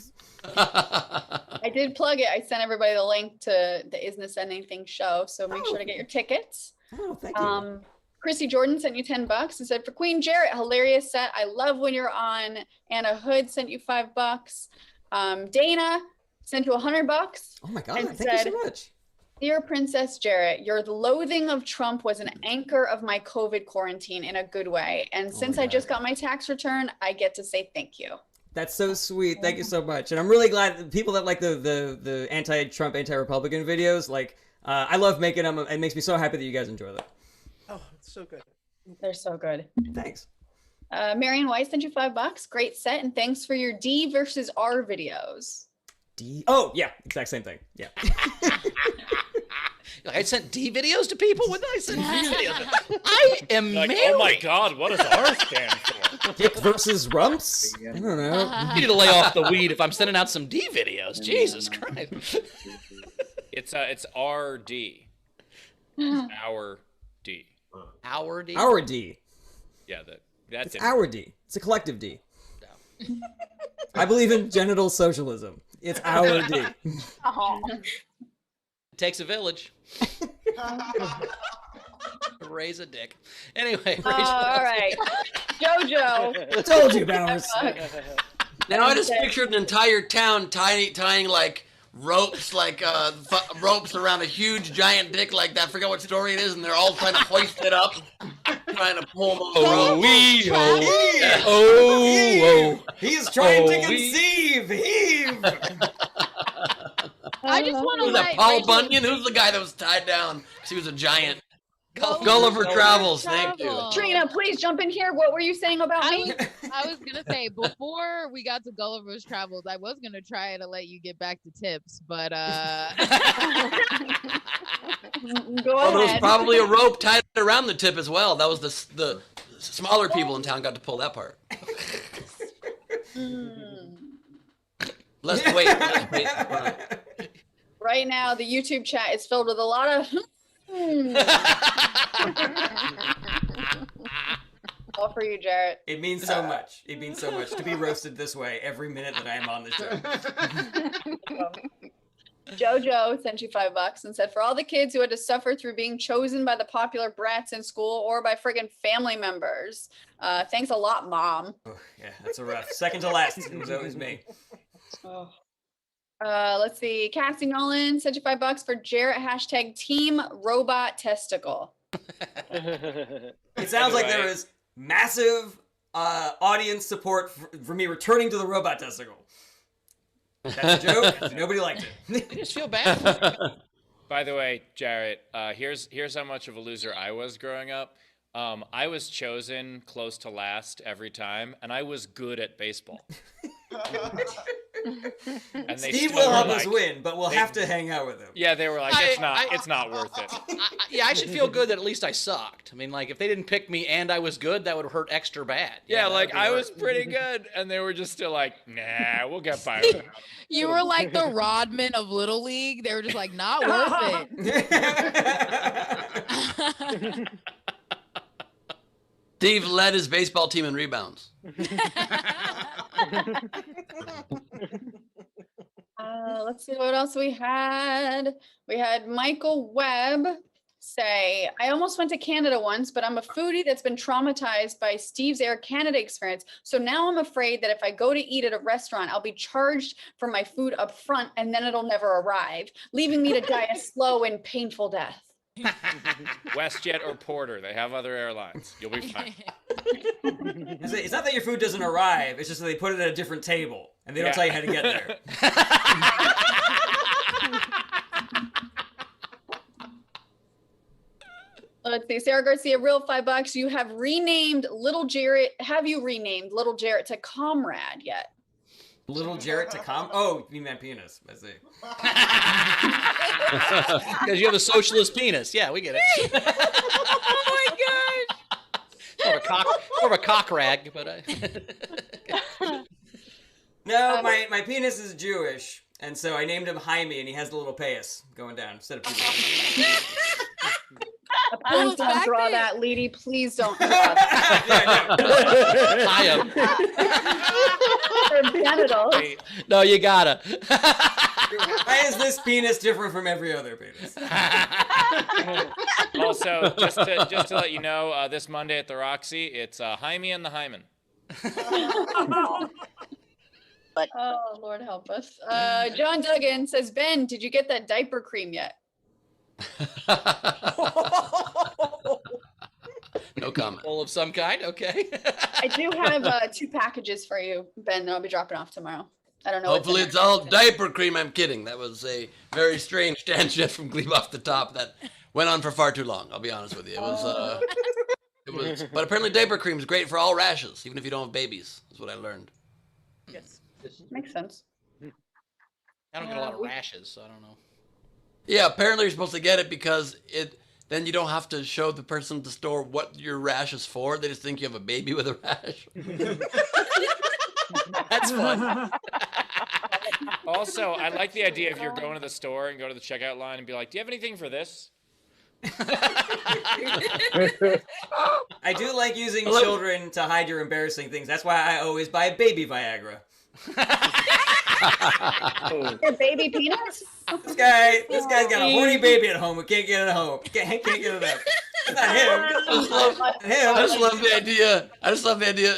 I did plug it. I sent everybody the link to the Is This Anything show, so make sure to get your tickets. Oh, thank you. Chrissy Jordan sent you $10 and said, for Queen Jarret, hilarious set. I love when you're on. Anna Hood sent you $5. Dana sent you $100. Oh my God, and thank you so much. Dear Princess Jarret, your loathing of Trump was an anchor of my COVID quarantine in a good way. And since I just got my tax return, I get to say thank you. That's so sweet. Thank you so much. And I'm really glad that people that like the anti-Trump, anti-Republican videos, like, I love making them. It makes me so happy that you guys enjoy them. oh, it's so good. They're so good. Thanks. Marion Weiss sent you $5. Great set. And thanks for your D versus R videos. D? Oh, yeah. Exact same thing. Yeah. I sent D videos to people? When did I send D videos? I am Like, married. oh my God, what does R stand for? Dick versus rumps? I don't know. You need to lay off the weed if I'm sending out some D videos. Jesus Christ. It's RD. Our D. Our D? Our D. Yeah, that's It's it. our D. It's a collective D. I believe in genital socialism. It's our D. It takes a village. To raise a dick. Anyway, Rachel. All right. Jojo. I told you, Bowers. Now I just pictured an entire town tying like ropes, ropes around a huge giant dick like that. I forget what story it is, and they're all trying to hoist it up. trying to pull those Oh, ropes. He's trying to Oh, conceive. Heave. I just want to Who's that, let Paul Rachel Bunyan? Who's the guy that was tied down because he was a giant? Gulliver Gulliver Travels, thank you. Travel. Trina, please jump in here. What were you saying about me? I was gonna say before we got to Gulliver's Travels, I was gonna try to let you get back to tips, but Go Well, there was ahead. probably a rope tied around the tip as well. That was the smaller people in town got to pull that part. Let's wait. Right now, the YouTube chat is filled with a lot of. All for you, Jarret. It means so much. It means so much to be roasted this way every minute that I am on the show. Jojo sent you $5 and said, for all the kids who had to suffer through being chosen by the popular brats in school or by friggin' family members. Thanks a lot, Mom. Oh, yeah, that's a rough. Second to last. It was always me. Let's see. Cassie Nolan sent you $5 for Jarret hashtag Team Robot Testicle. It sounds like there is massive audience support for me returning to the robot testicle. That's a joke. Nobody liked it. I just feel bad for you. By the way, Jarret, here's how much of a loser I was growing up. I was chosen close to last every time, and I was good at baseball. And Steve will help us win, but we'll have to hang out with him. Yeah, they were like, it's not worth it. I should feel good that at least I sucked. I mean, like, if they didn't pick me and I was good, that would hurt extra bad. Yeah, that like would be I worse. was pretty good, and they were just still like, nah, we'll get by with it. you were like the Rodman of Little League. They were just like, not worth it. Steve led his baseball team in rebounds. Let's see what else we had. We had Michael Webb say, I almost went to Canada once, but I'm a foodie that's been traumatized by Steve's Air Canada experience. So now I'm afraid that if I go to eat at a restaurant, I'll be charged for my food up front and then it'll never arrive, leaving me to die a slow and painful death. WestJet or Porter, they have other airlines. You'll be fine. It's not that your food doesn't arrive, it's just that they put it at a different table, and they don't tell you how to get there. Let's see, Sarah Garcia, real $5. You have renamed Little Jarret. Have you renamed Little Jarret to Comrade yet? Little Jarret to come? Oh, you meant penis. I see. Because you have a socialist penis. Yeah, we get it. Oh my gosh. More of a cock rag, but No, my penis is Jewish, and so I named him Jaime, and he has the little payas going down instead of penis. Please don't draw that, Leedy. Please don't draw that. I am. Or genitals. No, you gotta. Why is this penis different from every other penis? Also, just to let you know, this Monday at the Roxy, it's Jaime and the Hyman. Oh, Lord help us. John Duggan says, Ben, did you get that diaper cream yet? No comment. Full of some kind, okay. I do have 2 packages for you, Ben, that I'll be dropping off tomorrow. I don't know. what's in Hopefully there. it's all diaper cream. I'm kidding. That was a very strange tangent from Gleib off the top that went on for far too long. I'll be honest with you. It was, but apparently diaper cream is great for all rashes, even if you don't have babies. That's what I learned. Yes. Makes sense. I don't get a lot of rashes, so I don't know. Yeah, apparently you're supposed to get it because then you don't have to show the person at the store what your rash is for. They just think you have a baby with a rash. That's fun. Also, I like the idea if you're going to the store and go to the checkout line and be like, do you have anything for this? I do like using children to hide your embarrassing things. That's why I always buy baby Viagra. Your baby penis? This guy's got a horny baby at home who can't get it home. Can't get it out. It's not him. I just love the idea. I just love the idea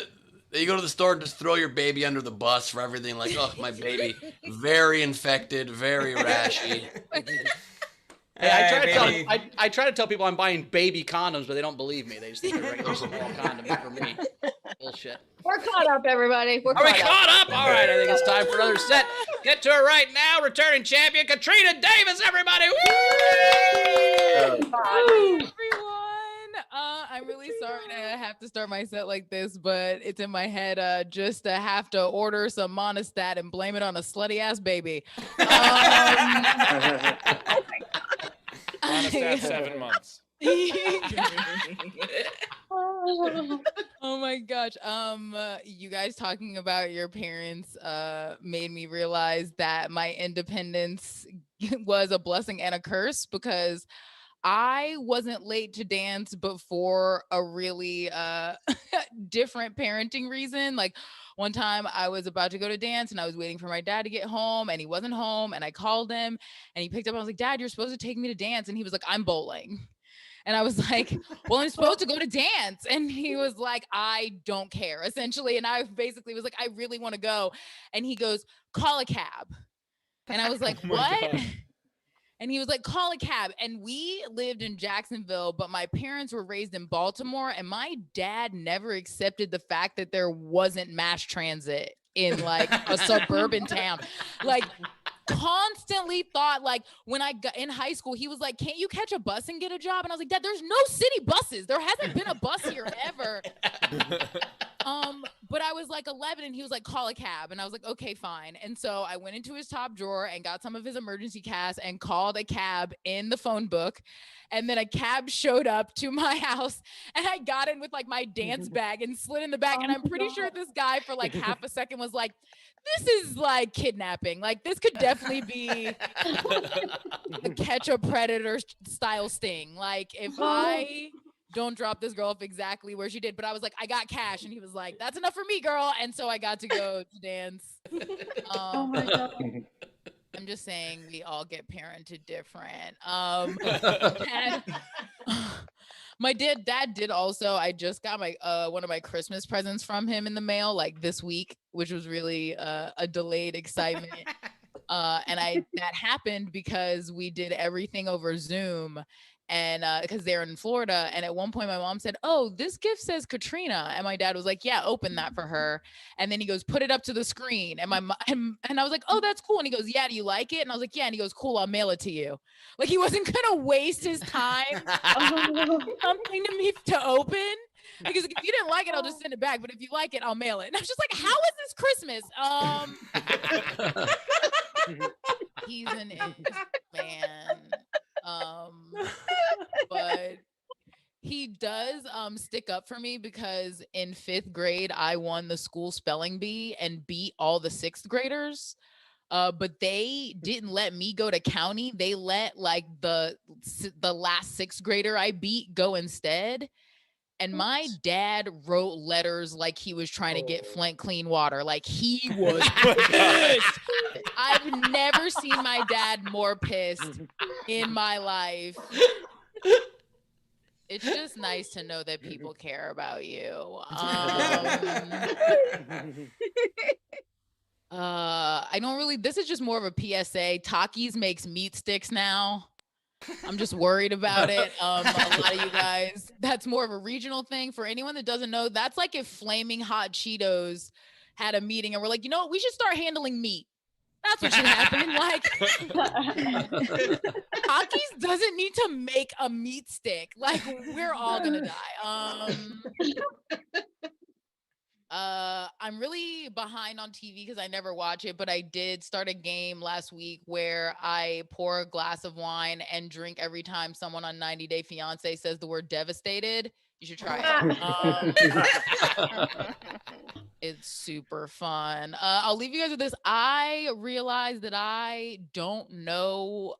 that you go to the store and just throw your baby under the bus for everything. Like, oh, my baby, very infected, very rashy. Hey, baby. I try to tell people I'm buying baby condoms, but they don't believe me. They just think they're regular small condoms for me. Bullshit. We're caught up, everybody. We're Are we caught up. caught up? All right, I think it's time for another set. Get to it right now. Returning champion Katrina Davis, everybody. Woo! Hi, everyone. I'm really sorry to have to start my set like this, but it's in my head just to have to order some Monistat and blame it on a slutty ass baby. Monistat 7 months. Oh my gosh. You guys talking about your parents made me realize that my independence was a blessing and a curse, because I wasn't late to dance, but for a really different parenting reason. Like one time I was about to go to dance and I was waiting for my dad to get home and he wasn't home, and I called him and he picked up. I was like, Dad, you're supposed to take me to dance. And he was like, I'm bowling. And I was like, well, I'm supposed to go to dance. And he was like, I don't care, essentially. And I basically was like, I really want to go. And he goes, call a cab. And I was like, what? And he was like, call a cab. And we lived in Jacksonville, but my parents were raised in Baltimore. And my dad never accepted the fact that there wasn't mass transit in like a suburban town. Like, constantly thought, like when I got in high school, he was like, can't you catch a bus and get a job? And I was like, Dad, there's no city buses. There hasn't been a bus here ever. But I was like 11 and he was like, call a cab. And I was like, okay, fine. And so I went into his top drawer and got some of his emergency cash and called a cab in the phone book. And then a cab showed up to my house and I got in with like my dance bag and slid in the back. And I'm pretty sure this guy for like half a second was like, this is like kidnapping. Like this could definitely be a catch a predator style sting. Like if I don't drop this girl off exactly where she did, but I was like, I got cash. And he was like, that's enough for me, girl. And so I got to go to dance. Oh my God. I'm just saying we all get parented different. My dad did also. I just got my one of my Christmas presents from him in the mail like this week, which was really a delayed excitement. And that happened because we did everything over Zoom, and because they're in Florida. And at one point my mom said, oh, this gift says Katrina, and my dad was like, yeah, open that for her. And then he goes, put it up to the screen. And and I was like, oh, that's cool. And he goes, yeah, do you like it? And I was like, yeah. And he goes, cool, I'll mail it to you. Like he wasn't gonna waste his time something to me to open. Because like, if you didn't like it, I'll just send it back. But if you like it, I'll mail it. And I was just like, how is this Christmas? He's an man. But he does stick up for me, because in 5th grade I won the school spelling bee and beat all the 6th graders. But they didn't let me go to county. They let like the last 6th grader I beat go instead. And my dad wrote letters like he was trying to get Flint clean water. Like he was pissed. I've never seen my dad more pissed in my life. It's just nice to know that people care about you. I don't really, this is just more of a PSA. Takis makes meat sticks now. I'm just worried about it. A lot of you guys, that's more of a regional thing. For anyone that doesn't know, that's like if Flaming Hot Cheetos had a meeting and we're like, you know what, we should start handling meat. That's what should happen. Like, Takis doesn't need to make a meat stick. Like, we're all gonna die. I'm really behind on TV because I never watch it, but I did start a game last week where I pour a glass of wine and drink every time someone on 90 Day Fiance says the word devastated. You should try it. It's super fun. I'll leave you guys with this. I realized that I don't know,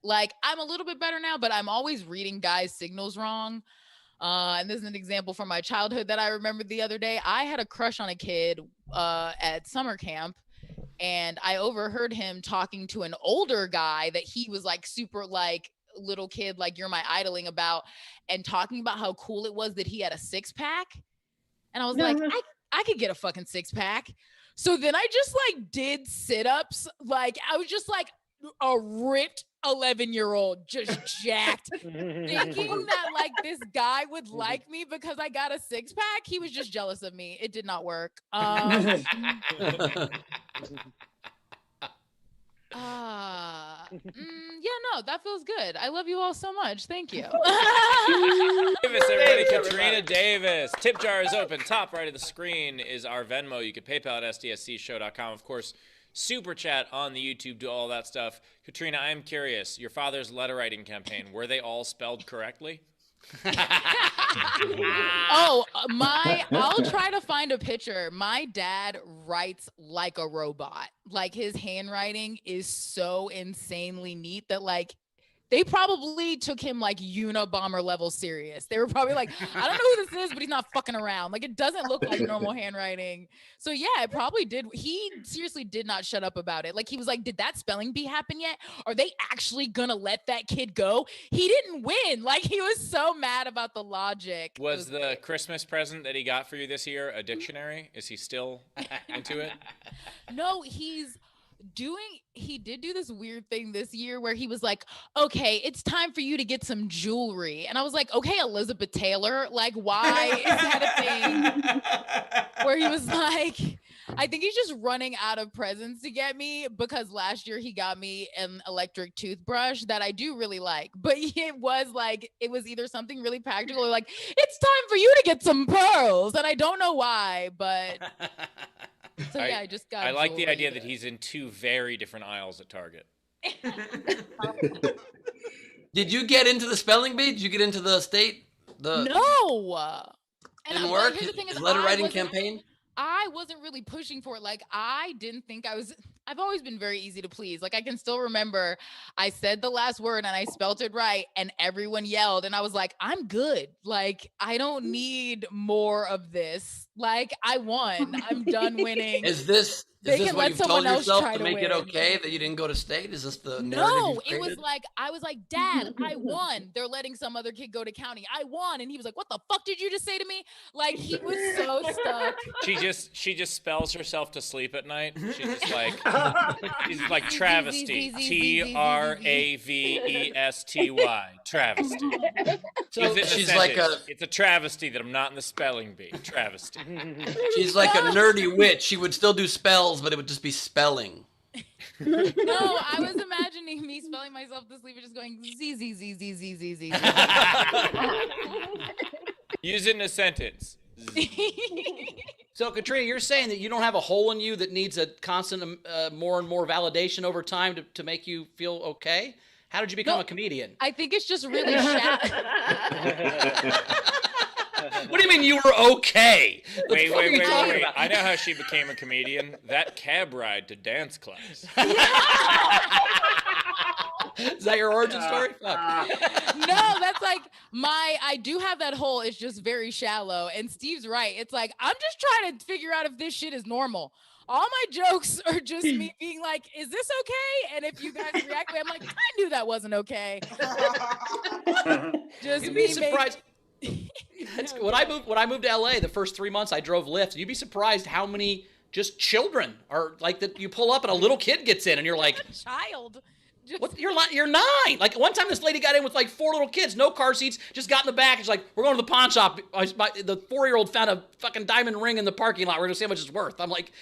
like I'm a little bit better now, but I'm always reading guys' signals wrong. And this is an example from my childhood that I remembered the other day. I had a crush on a kid at summer camp, and I overheard him talking to an older guy that he was like super like little kid, like you're my idoling about, and talking about how cool it was that he had a 6-pack. And I was like, I could get a fucking 6-pack. So then I just like did sit-ups. Like I was just like a ripped 11-year-old, just jacked, thinking that like this guy would like me because I got a 6-pack. He was just jealous of me. It did not work. No, that feels good. I love you all so much. Thank you. Davis, everybody. Katrina Davis. Tip jar is open. Top right of the screen is our Venmo. You can PayPal at sdscshow.com. Of course, Super Chat on the YouTube, do all that stuff. Katrina, I'm curious. Your father's letter writing campaign, were they all spelled correctly? I'll try to find a picture. My dad writes like a robot. Like his handwriting is so insanely neat that like they probably took him like Unabomber level serious. They were probably like, I don't know who this is, but he's not fucking around. Like it doesn't look like normal handwriting. So yeah, it probably did. He seriously did not shut up about it. Like he was like, did that spelling bee happen yet? Are they actually gonna let that kid go? He didn't win. Like he was so mad about the logic. Was the Christmas present that he got for you this year a dictionary? Is he still into it? No, he did do this weird thing this year where he was like, okay, it's time for you to get some jewelry. And I was like, okay, Elizabeth Taylor, like, why is that a thing? Where he was like, I think he's just running out of presents to get me because last year he got me an electric toothbrush that I do really like. But it was either something really practical or like, it's time for you to get some pearls. And I don't know why, but... So yeah, I just got. I like the idea that he's in two very different aisles at Target. Did you get into the spelling bee? Did you get into the state? No. Didn't work. His letter writing campaign. I wasn't really pushing for it. Like I didn't think I've always been very easy to please. Like I can still remember I said the last word and I spelt it right and everyone yelled and I was like, I'm good. Like I don't need more of this. Like I won. I'm done winning. Is this what you've told yourself to make it okay that you didn't go to state? Is this the narrative No, you've created? it was like, I was like, Dad, I won. They're letting some other kid go to county. I won. And he was like, what the fuck did you just say to me? Like he was so stuck. She just spells herself to sleep at night. She's like travesty. TRAVESTY. Travesty. So she's like it's a travesty that I'm not in the spelling bee. Travesty. She's like a nerdy witch. She would still do spells, but it would just be spelling. No, I was imagining me spelling myself to sleep and just going Z Z Z Z Z Z Z. Use it in a sentence. So, Katrina, you're saying that you don't have a hole in you that needs a constant more and more validation over time to make you feel okay? How did you become a comedian? I think it's just really shallow. What do you mean you were okay? Wait. I know how she became a comedian. That cab ride to dance class. Is that your origin story? No, that's like I do have that hole. It's just very shallow. And Steve's right. It's like, I'm just trying to figure out if this shit is normal. All my jokes are just me being like, is this okay? And if you guys react, I'm like, I knew that wasn't okay. Just You'd be surprised. When I moved to LA, the first 3 months I drove Lyft. You'd be surprised how many just children are like that. You pull up and a little kid gets in, and you're like, child. What? You're 9. Like one time, this lady got in with like 4 little kids, no car seats, just got in the back. She's like, "We're going to the pawn shop." The 4-year-old found a fucking diamond ring in the parking lot. We're gonna see how much it's worth. I'm like,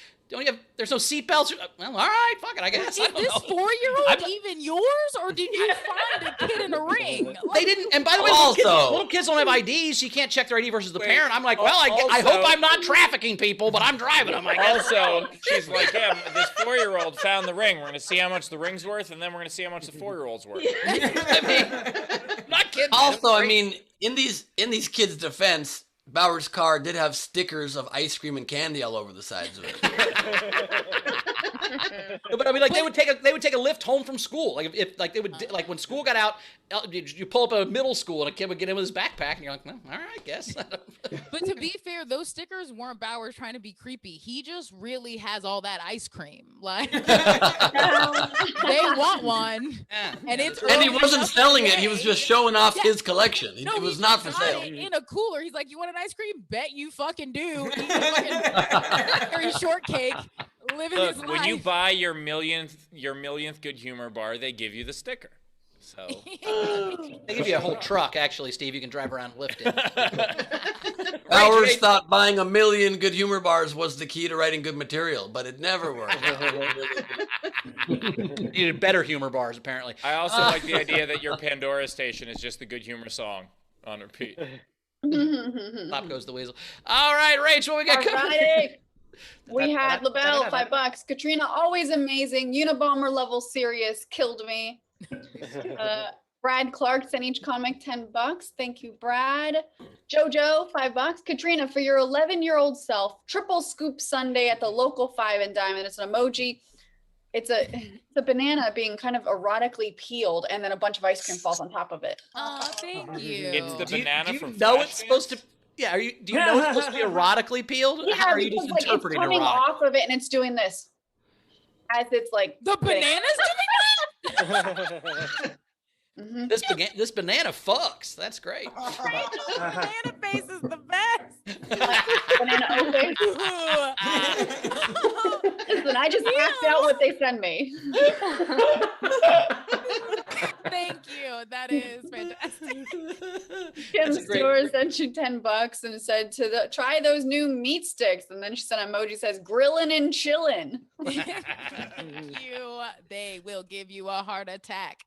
there's no seatbelts. Well, all right, fuck it, I guess. Is this 4-year-old even yours, or did you find a kid in a ring? They didn't. And by the way, little kids don't have IDs. So you can't check their ID versus the parent. I'm like, well, I hope I'm not trafficking people, but I'm driving them. Also, she's like, yeah, this 4-year-old found the ring. We're gonna see how much the ring's worth, and then we're gonna see how much the 4-year-old's worth. I mean, not kidding. Also, I mean, in these kids' defense, Bauer's car did have stickers of ice cream and candy all over the sides of it. But I mean, like they would take a lift home from school. Like if they would like when school got out, you pull up at a middle school and a kid would get in with his backpack, and you're like, well, all right, I guess. But to be fair, those stickers weren't Bauer trying to be creepy. He just really has all that ice cream. Like they want one, and he wasn't selling it. He was just showing off his collection. It was not for sale. In a cooler, he's like, "You want an ice cream? Bet you fucking do." Eat fucking shortcake. Living his life. When you buy your millionth good humor bar, they give you the sticker. So They give you a whole truck, actually, Steve. You can drive around and lift it. Bowers thought buying 1 million good humor bars was the key to writing good material, but it never worked. You needed better humor bars, apparently. I also like the idea that your Pandora station is just the good humor song on repeat. Pop goes the weasel. All right, Rach, what we got coming? Alrighty. We had LaBelle, $5. Katrina, always amazing. Unabomber level serious, killed me. Brad Clark sent each comic $10. Thank you, Brad. Jojo, $5. Katrina, for your 11-year-old self, triple scoop sundae at the local 5 and Diamond. It's an emoji. It's a banana being kind of erotically peeled, and then a bunch of ice cream falls on top of it. Oh, thank you. It's the banana from know Flashdance? it's supposed to? Yeah. Do you know it's supposed to be erotically peeled? Yeah, How are you just because, like, it's interpreting coming erotic? off of it, and it's doing this as it's like The bananas Mhm. This banana fucks. That's great. Rachel's banana face is the best. banana open. Listen, I just act out what they send me. Thank you. That is fantastic. Kim That's a great- Stewart sent you $10 and said try those new meat sticks, and then she sent an emoji says grillin' and chillin'. Thank you. They will give you a heart attack.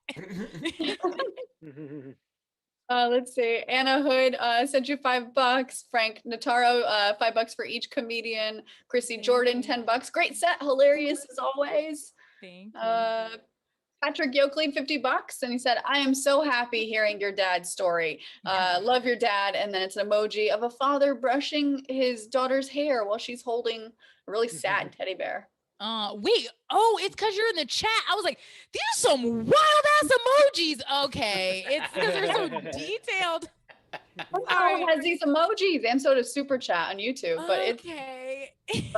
Let's see. Anna Hood sent you $5. Frank Notaro, $5 for each comedian. Chrissy Jordan, $10. Great set, hilarious as always. Thank you. Patrick Yoakley, $50, and he said, "I am so happy hearing your dad's story. Love your dad." And then it's an emoji of a father brushing his daughter's hair while she's holding a really sad teddy bear. Wait. Oh, it's because you're in the chat. I was like, these are some wild ass emojis. Okay, it's because they're so detailed. Oh, has these emojis, and so does Super Chat on YouTube. But Okay. it's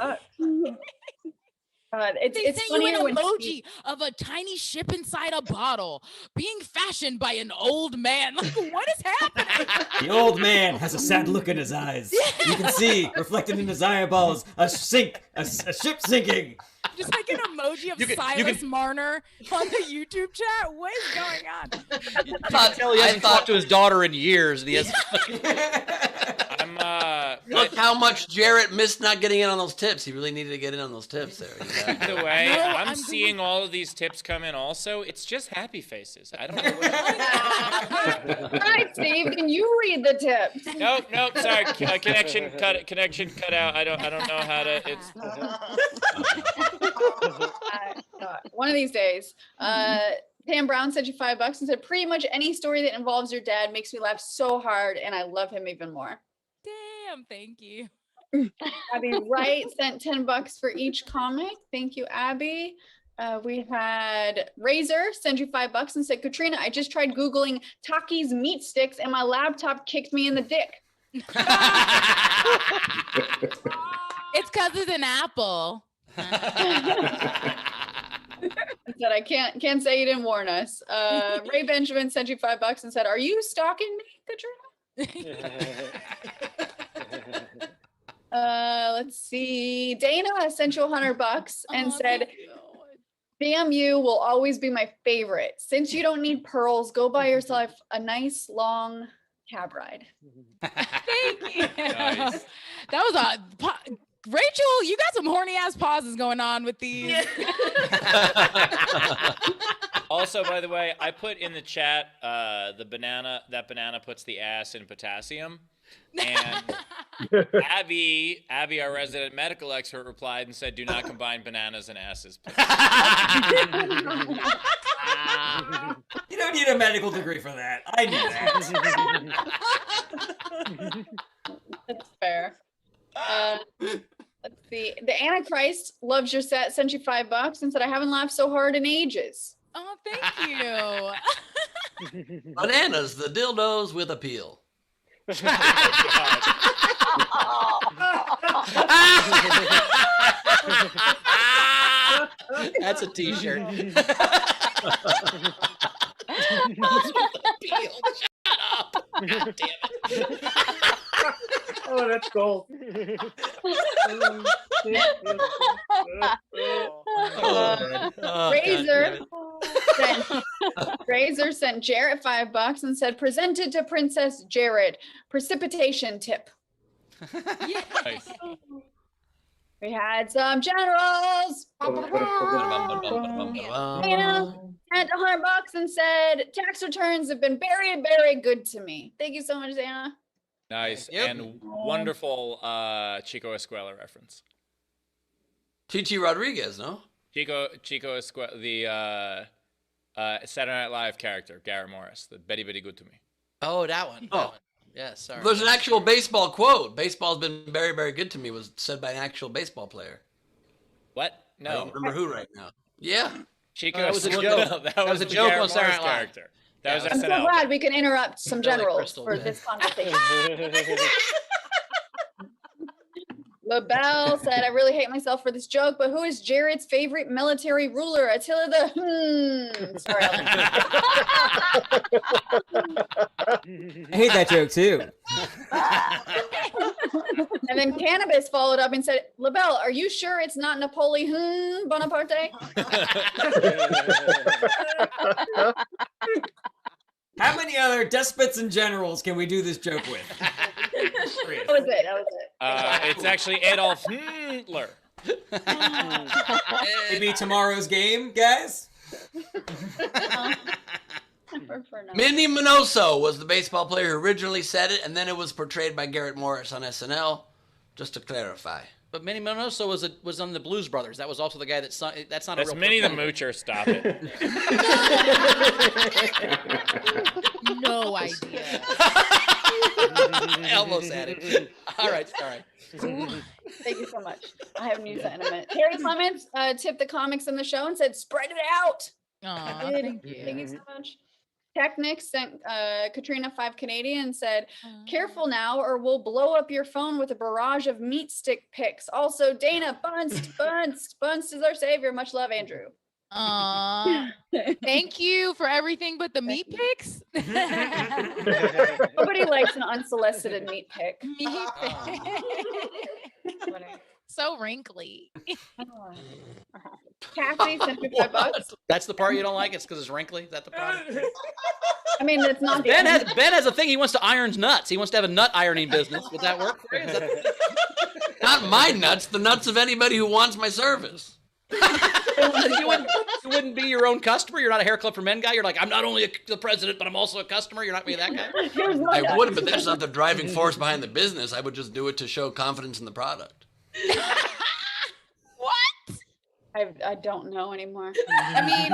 They sent you funnier an when emoji of a tiny ship inside a bottle being fashioned by an old man. Like, what is happening? The old man has a sad look in his eyes. You can see reflected in his eyeballs a ship sinking. Just like an emoji of Silas Marner on the YouTube chat. What is going on? You can tell he hasn't talked to his daughter in years. And he has Look how much Jarret missed not getting in on those tips. He really needed to get in on those tips there. By the way, I'm seeing all of these tips come in also. It's just happy faces. I don't know what All right, Steve, can you read the tips? Nope, sorry. Connection cut out. I don't know how to it's One of these days. Pam Brown sent you $5 and said, "Pretty much any story that involves your dad makes me laugh so hard, and I love him even more." Damn, thank you. Abby Wright sent $10 for each comic. Thank you, Abby. We had Razor send you $5 and said, "Katrina, I just tried Googling Takis meat sticks and my laptop kicked me in the dick." It's because it's an apple. He said, "I can't say you didn't warn us." Ray Benjamin sent you $5 and said, "Are you stalking me, Katrina?" Let's see. Dana sent you $100 and said, "Damn you will always be my favorite. Since you don't need pearls, go buy yourself a nice long cab ride." Thank you. Nice. That was Rachel, you got some horny ass pauses going on with these. Also, by the way, I put in the chat that banana puts the ass in potassium. And Abby, our resident medical expert, replied and said, "Do not combine bananas and asses." You don't need a medical degree for that. I knew that. That's fair. Let's see. The Antichrist loves your set, sent you $5 and said, "I haven't laughed so hard in ages." Oh, thank you. Bananas, the dildos with appeal. That's a t-shirt. Shut up! God damn it! Oh, that's gold. Razor sent Razor sent Jarret $5 and said, presented to Princess Jarret. Precipitation tip. Nice. We had some generals. Dana sent $100 and said, tax returns have been very, very good to me. Thank you so much, Dana. Nice. Yep. And wonderful Chico Escuela reference. Chichi Rodriguez, no? Chico Escuela, the Saturday Night Live character, Garrett Morris, the Betty Betty Good to Me. Oh, that one. Oh. That one. Yeah, sorry. There's an actual baseball quote. Baseball's been very, very good to me was said by an actual baseball player. What? I No. don't remember who right now. Yeah. Chico that was a Escuela. joke. That was was a the joke Garrett on Saturday Morris Night Live. character. That was I'm so SNL. glad we can interrupt some Billy generals Crystal, for man. this conversation. LaBelle said, I really hate myself for this joke, but who is Jarret's favorite military ruler? Attila the Sorry. I hate that joke too. And then Cannabis followed up and said, LaBelle, are you sure it's not Napoleon Bonaparte? How many other despots and generals can we do this joke with? That was it. It's actually Adolf Hitler. Maybe tomorrow's game, guys? Minnie Minoso was the baseball player who originally said it, and then it was portrayed by Garrett Morris on SNL. Just to clarify. But Minnie Minoso was on the Blues Brothers. That was also the guy that sung. That's not That's a real Minnie the person. Moocher. Stop it. No idea. I almost had it. All right. Thank you so much. I have news in a minute. Harry Clements tipped the comics in the show and said, spread it out. Aw, Thank you so much. Technic sent Katrina 5 Canadian and said, careful now or we'll blow up your phone with a barrage of meat stick pics. Also, Dana, Bunst is our savior. Much love, Andrew. Aw, thank you for everything but the meat pics. Nobody likes an unsolicited meat pic. Meat pic. So wrinkly. Kathy sent me $5. That's the part you don't like. It's because it's wrinkly. Is that the problem? I mean, it's not the Ben has a thing. He wants to iron nuts. He wants to have a nut ironing business. Would that work for you? Not my nuts, the nuts of anybody who wants my service. you wouldn't be your own customer. You're not a hair club for men guy. You're like, I'm not only the president, but I'm also a customer. You're not being that guy. I would, but that's not the driving force behind the business. I would just do it to show confidence in the product. What? I don't know anymore. I mean,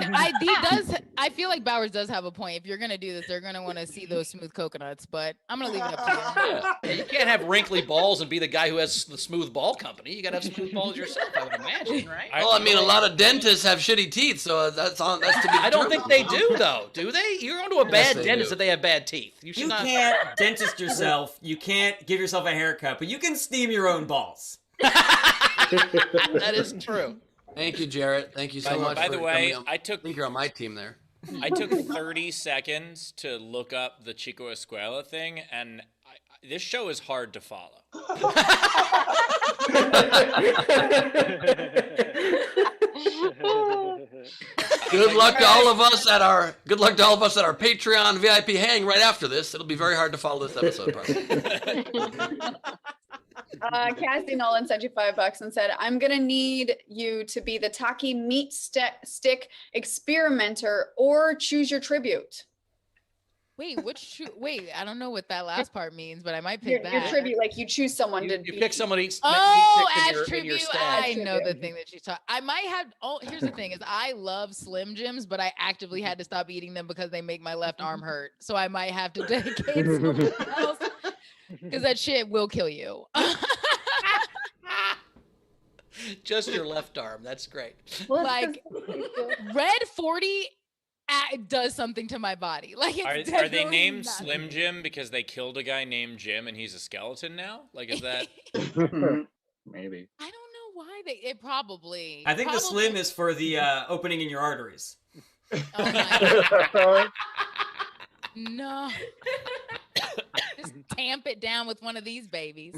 I feel like Bowers does have a point. If you're gonna do this, they're gonna want to see those smooth coconuts. But I'm gonna leave it up to you. Yeah, you can't have wrinkly balls and be the guy who has the smooth ball company. You got to have smooth balls yourself, I would imagine, right? Well, I mean, a lot of dentists have shitty teeth, so that's to be I don't think they do, though. Do they? You're going to a bad they dentist do. if they have bad teeth. You should You not. can't dentist yourself. You can't give yourself a haircut, but you can steam your own balls. That is true. Thank you, Jarret. Thank you so much. By the for way, coming on. I think you're on my team there. took 30 seconds to look up the Chico Escuela thing, and this show is hard to follow. Good luck to all of us at our Patreon VIP hang right after this. It'll be very hard to follow this episode. Probably. Cassie Nolan sent you $5 and said, I'm gonna need you to be the Taki meat stick experimenter or choose your tribute. Wait, I don't know what that last part means, but I might pick Your that. tribute, like you choose someone to You pick someone to eat Oh, meat stick as in your tribute. stash. I know the thing that she's talking. I might have. Oh, here's the thing: is I love Slim Jims, but I actively had to stop eating them because they make my left arm hurt. So I might have to dedicate something else because that shit will kill you. Just your left arm. That's great. Like Red 40 does something to my body. Like it's Are they definitely named not- Slim Jim because they killed a guy named Jim and he's a skeleton now? Like, is that? Maybe. I don't know why it probably. I think the probably- slim is for the opening in your arteries. Oh my God. No. Just tamp it down with one of these babies.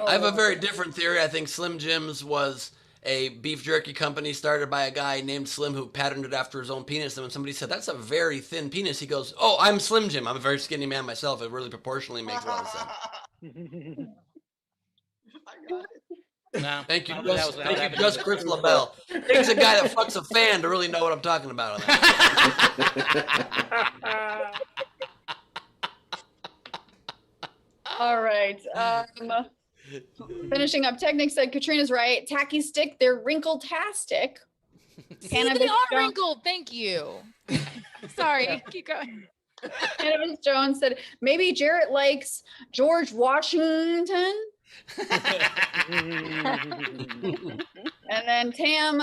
I have a very different theory. I think Slim Jim's was a beef jerky company started by a guy named Slim who patterned it after his own penis. And when somebody said, "That's a very thin penis," he goes, "Oh, I'm Slim Jim. I'm a very skinny man myself. It really proportionally makes a lot of sense." I got it. No. Thank you, That was- thank you, just Chris LaBelle. Takes a guy that fucks a fan to really know what I'm talking about on that. All right. Finishing up, Technic said Katrina's right. Tacky stick, they're wrinkle-tastic. See, Cannabis they are Jones- wrinkled. Thank you. Sorry, keep going. Cannabis Jones said maybe Jarret likes George Washington. And then Tam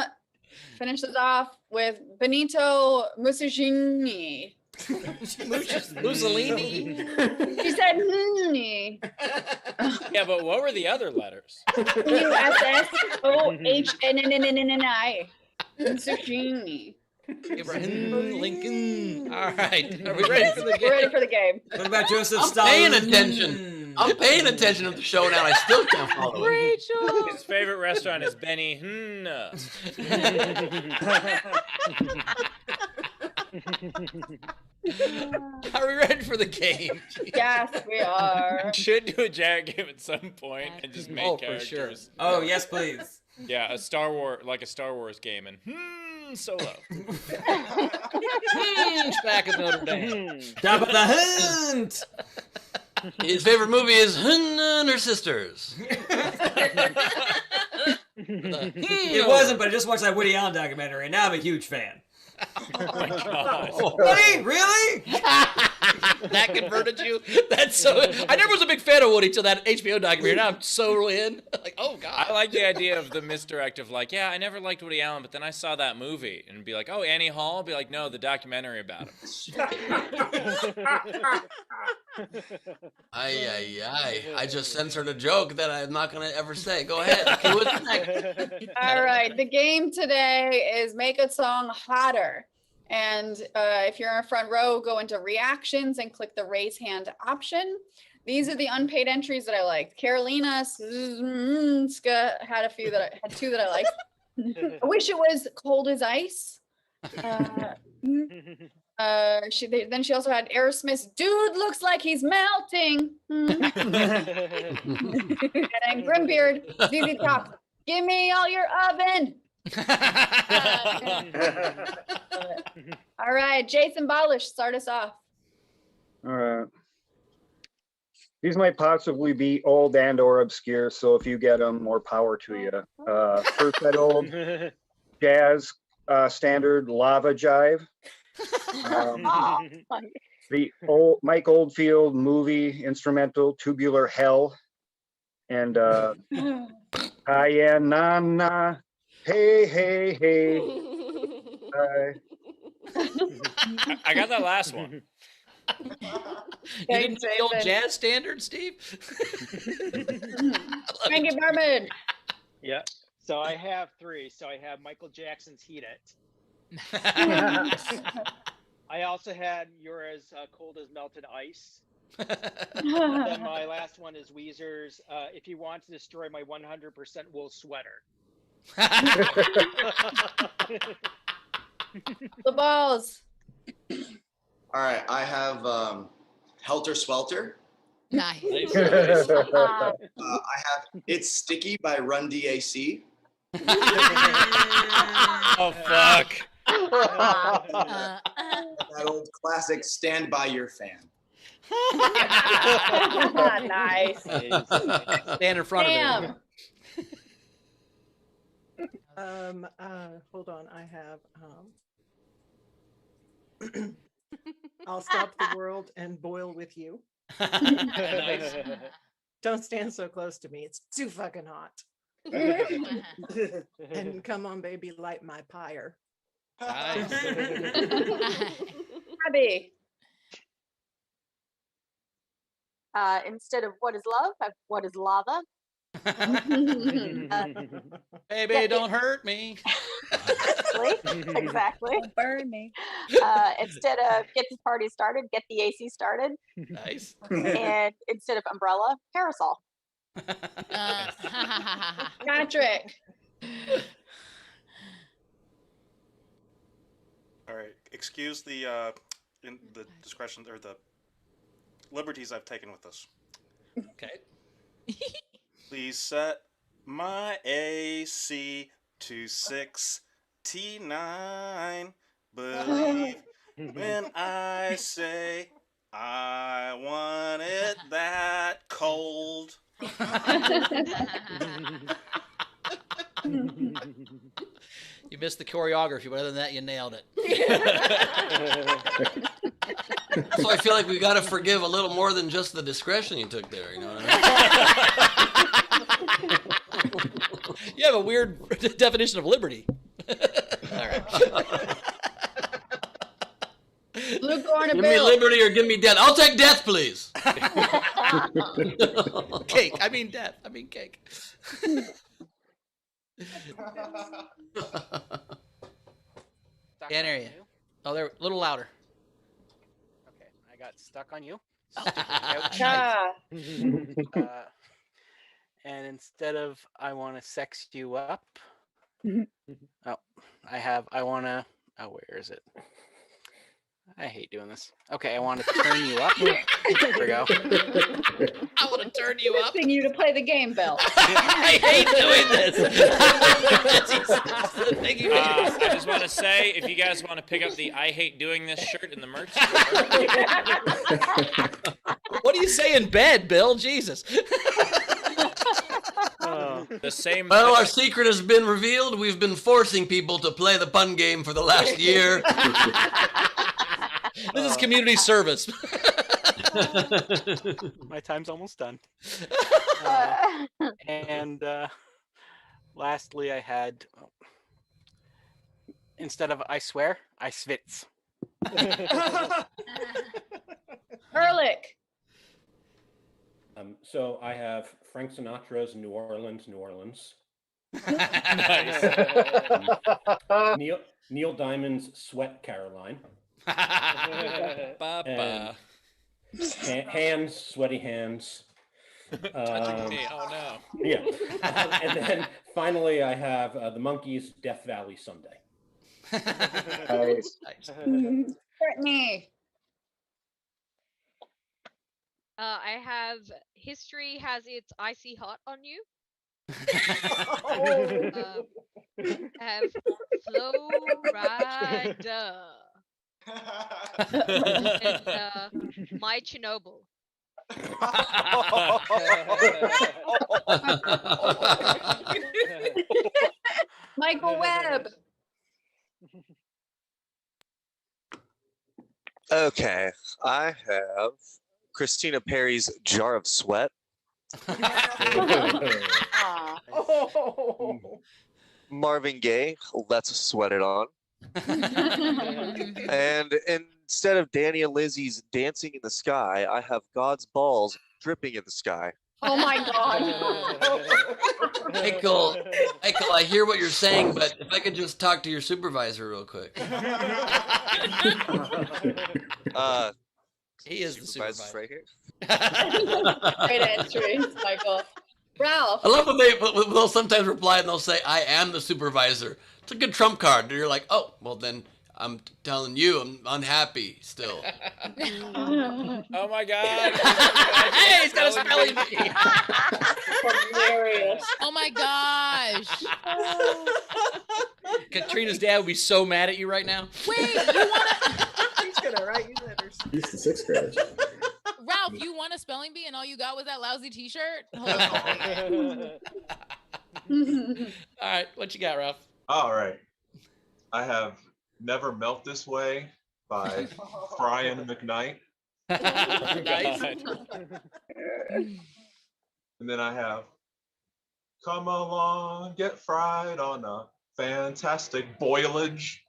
finishes off with Benito Mussolini. Mussolini. She said "Hmm." Yeah, but what were the other letters? Mussolini. Mussolini. Abraham Lincoln. All right. Are we ready for the We're ready game? for the game. What about Joseph I'm Stalin? paying attention. I'm paying attention to the show now. I still can't follow it. Rachel. His favorite restaurant is Benny Hunna. Are we ready for the game? Yes, we are. Should do a Jarret game at some point and just make Oh, for characters. sure. Oh, yes, please. Yeah, a Star Wars game, and Solo. Back of Notre Dame. Top of the hunt! His favorite movie is Hunna and Her Sisters. It wasn't, but I just watched that Woody Allen documentary, and now I'm a huge fan. Oh my god. Woody? Really? That converted you? That's so. I never was a big fan of Woody till that HBO documentary. Now I'm so in. Like, oh god. I like the idea of the misdirect of like, yeah, I never liked Woody Allen, but then I saw that movie and be like, oh, Annie Hall? Be like, no, the documentary about him. I just censored a joke that I'm not going to ever say. Go ahead. Okay, what's next? All right. The game today is make a song hotter. And if you're in front row, go into reactions and click the raise hand option. These are the unpaid entries that I liked. Carolina Ska had two that I liked. I wish it was cold as ice. Then she also had Aerosmith's "Dude looks like he's melting." And then Grimbeard, ZZ Top, "Give me all your oven." All right, Jason Balish, start us off. All right. These might possibly be old and or obscure, so if you get them, more power to you. First, that old jazz standard, Lava Jive. The old Mike Oldfield movie instrumental, Tubular Hell. And Hi na na, hey, hey, hey. I got that last one. You didn't do the old jazz standard, Steve? Frankie Berman. Yeah. So I have three. So I have Michael Jackson's "Heat It." I also had yours, "Cold as Melted Ice." Then my last one is Weezer's "If You Want to Destroy My 100% Wool Sweater." The balls. All right, I have Helter Skelter. Nice. I have It's Sticky by Run DAC. Oh, fuck. That old classic Stand By Your Fan. Nice. Stand in front of it. Damn. Hold on. I have I'll Stop the World and Boil with You. Don't stand so close to me. It's too fucking hot. And Come On Baby, Light My Pyre. Nice. Abby. Instead of "What is Love," I have "What is Lava." Baby, don't hurt me. Exactly. Burn me. Instead of "Get the Party Started," "Get the AC Started." Nice. And instead of "Umbrella," "Parasol." Patrick. All right. Excuse the discretion or the liberties I've taken with this. Okay. Please set my AC to 69. Believe when I say I want it that cold. You missed the choreography, but other than that, you nailed it. So I feel like we got to forgive a little more than just the discretion you took there. You know what I mean? You have a weird definition of liberty. All right. Luke or Give me liberty or give me death. I'll take death, please. Cake. I mean death. I mean cake. Can't hear you. Oh, they're a little louder. Okay, I got stuck on you. Ah. And instead of I want to sex you up, oh, I want to, oh, where is it? I hate doing this. Okay, I want to turn you up. There we go. I want to turn you up. Asking you to play the game, Bill. I hate doing this. I just want to say, if you guys want to pick up the I hate doing this shirt in the merch What do you say in bed, Bill? Jesus. the same. Well, our secret has been revealed. We've been forcing people to play the pun game for the last year. This is community service. My time's almost done. And lastly, I had, instead of I swear, I svitz. Ehrlich. So I have Frank Sinatra's New Orleans, New Orleans. Nice. Neil Diamond's Sweat Caroline. Papa. Hands, sweaty hands. Touching me. Oh no. Yeah. And then finally I have the Monkees' Death Valley Sunday. Nice. Brittany. I have history has its icy hot on you. I have flow rider. And my Chernobyl. Michael Webb. Okay, I have Christina Perry's Jar of Sweat. Marvin Gaye, Let's Sweat It On. And instead of Danny and Lizzie's Dancing in the Sky, I have God's Balls Dripping in the Sky. Oh my God. Michael, I hear what you're saying, but if I could just talk to your supervisor real quick. He is the supervisor. Right here. Great entry, Michael. Ralph. I love when they'll sometimes reply and they'll say, I am the supervisor. It's a good trump card. You're like, oh, well then I'm telling you I'm unhappy still. Oh my God. Hey, he's got a spelling bee. Hilarious. Oh my gosh. Katrina's dad would be so mad at you right now. Wait, you wanna He's gonna write you letters. He's the sixth grade. Ralph, you won a spelling bee and all you got was that lousy t-shirt? All right, what you got, Ralph? All right. I have Never Melt This Way by Brian McKnight. Nice. And then I have Come Along, Get Fried on a Fantastic Boilage.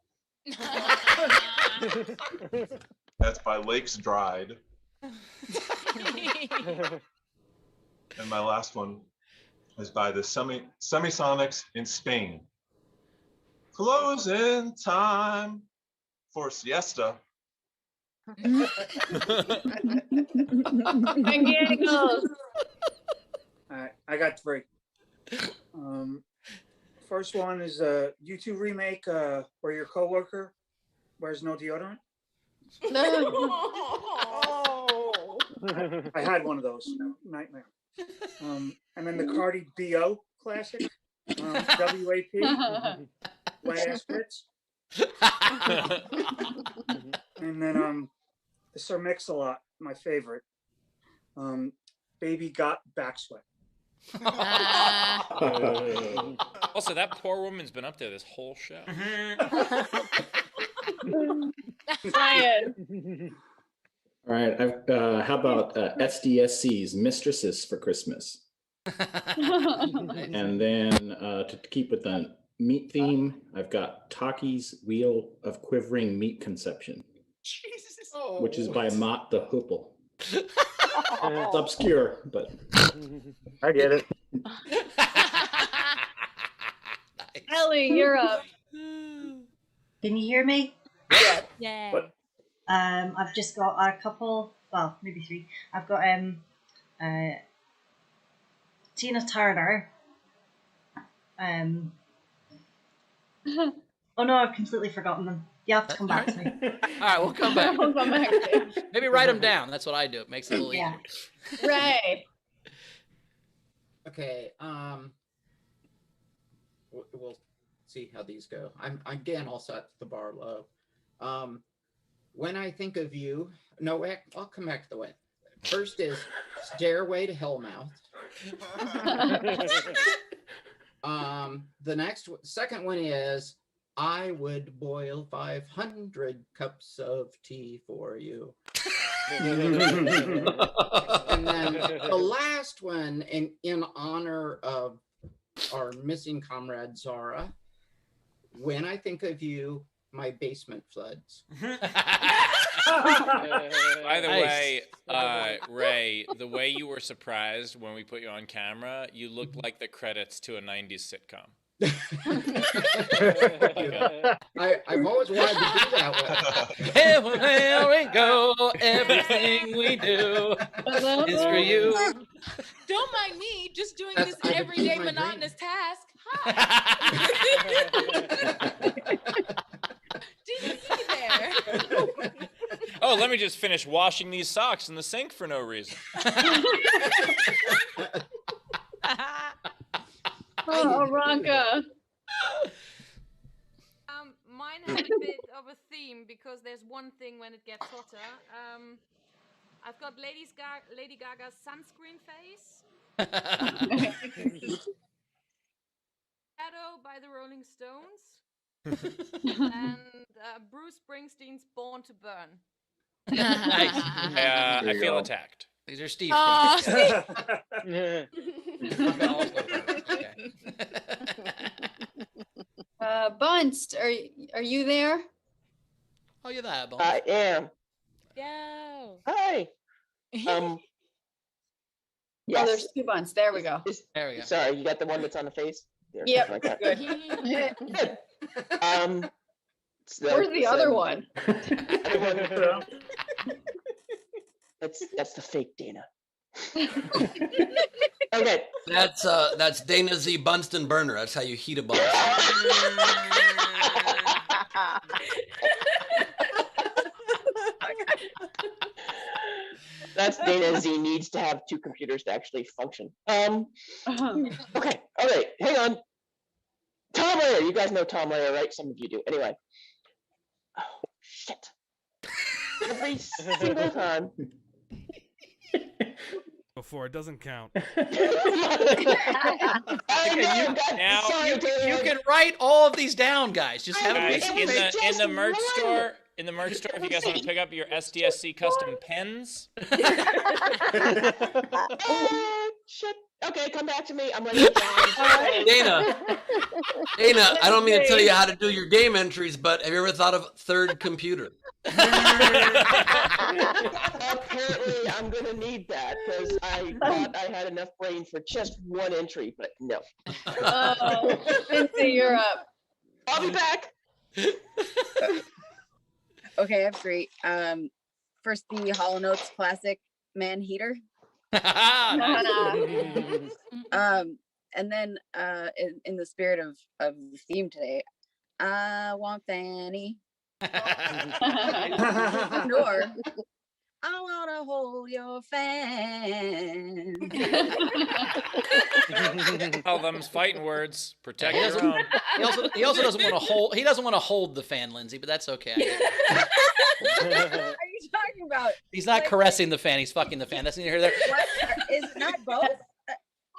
That's by Lakes Dried. And my last one is by the Semisonics in Spain. Closing time for siesta. And giggles. All right, I got three. First one is a YouTube remake where your coworker wears no deodorant. Oh. I had one of those. Nightmare. And then the Cardi B.O. classic. WAP. Wet ass bits. And then the Sir Mix-a-Lot, my favorite. Baby got back sweat. Also, that poor woman's been up there this whole show. Ryan. All right, how about SDSC's Mistresses for Christmas? And then to keep with the meat theme, I've got Taki's Wheel of Quivering Meat Conception, which is by Mott the Hoople. It's obscure, but I get it. Ellie, you're up. Can you hear me? Yeah. I've just got a couple, well, maybe three. I've got Tina Turner. Oh no, I've completely forgotten them. You have to come back to me. All right, we'll come back. We'll come back. Maybe write them down. That's what I do. It makes it a little Yeah. easier. Ray. Okay. We'll see how these go. I'm again all set the bar low. When I think of you, no, I'll come back to the way. First is Stairway to Hellmouth. Second one is I would boil 500 cups of tea for you. And then the last one, in honor of our missing comrade Zara, when I think of you, my basement floods. By the way, Ray, the way you were surprised when we put you on camera, you looked like the credits to a 90s sitcom. I've always wanted to do that one. Here we go. Everything we do is for you. Don't mind me, just doing That's- this I would everyday keep my monotonous task. Hi. Didn't see you there. Oh, let me just finish washing these socks in the sink for no reason. Oh, Ronka. Mine has a bit of a theme because there's one thing when it gets hotter. I've got Lady Gaga's sunscreen face. Shadow by the Rolling Stones. And Bruce Springsteen's Born to Burn. Nice. I feel attacked. These are Steve's. Oh, Bunst, are you there? Oh, you're there, Bunst. I am. Yo. Hi. Oh, Yes. there's two Bunsts. There we go. There we go. Sorry, you got the one that's on the face? There, Yep, something like good. that. Good. Where's the other one? That's the fake Dana. Okay. That's Dana Z Bunsen burner. That's how you heat a bun. That's Dana Z needs to have two computers to actually function. Okay, hang on. Tom Layer, you guys know Tom Layer, right? Some of you do. Anyway. Oh, shit. Every single time. Before it doesn't count. You can write all of these down, guys. Just have Guys, it in the merch store. In the merch store, if you guys want to pick up your SDSC custom pens. Shit. Okay, come back to me. I'm ready to Dana, I don't mean to tell you how to do your game entries, but have you ever thought of third computer? Apparently, I'm gonna need that because I thought I had enough brain for just one entry, but no. Lindsay, you're up. I'll be back. Okay, I have three. First, the Hollow Notes classic Man Heater. And then in the spirit of the theme today, I want Fanny. Nor I wanna hold your fan. All them's fighting words. Protect He your doesn't, own. he also doesn't want to hold. He doesn't want to hold the fan, Lindsay, but that's okay. What are you talking about? He's not Like, caressing the fan. He's fucking the fan. That's neither here nor there. what? Is it not both?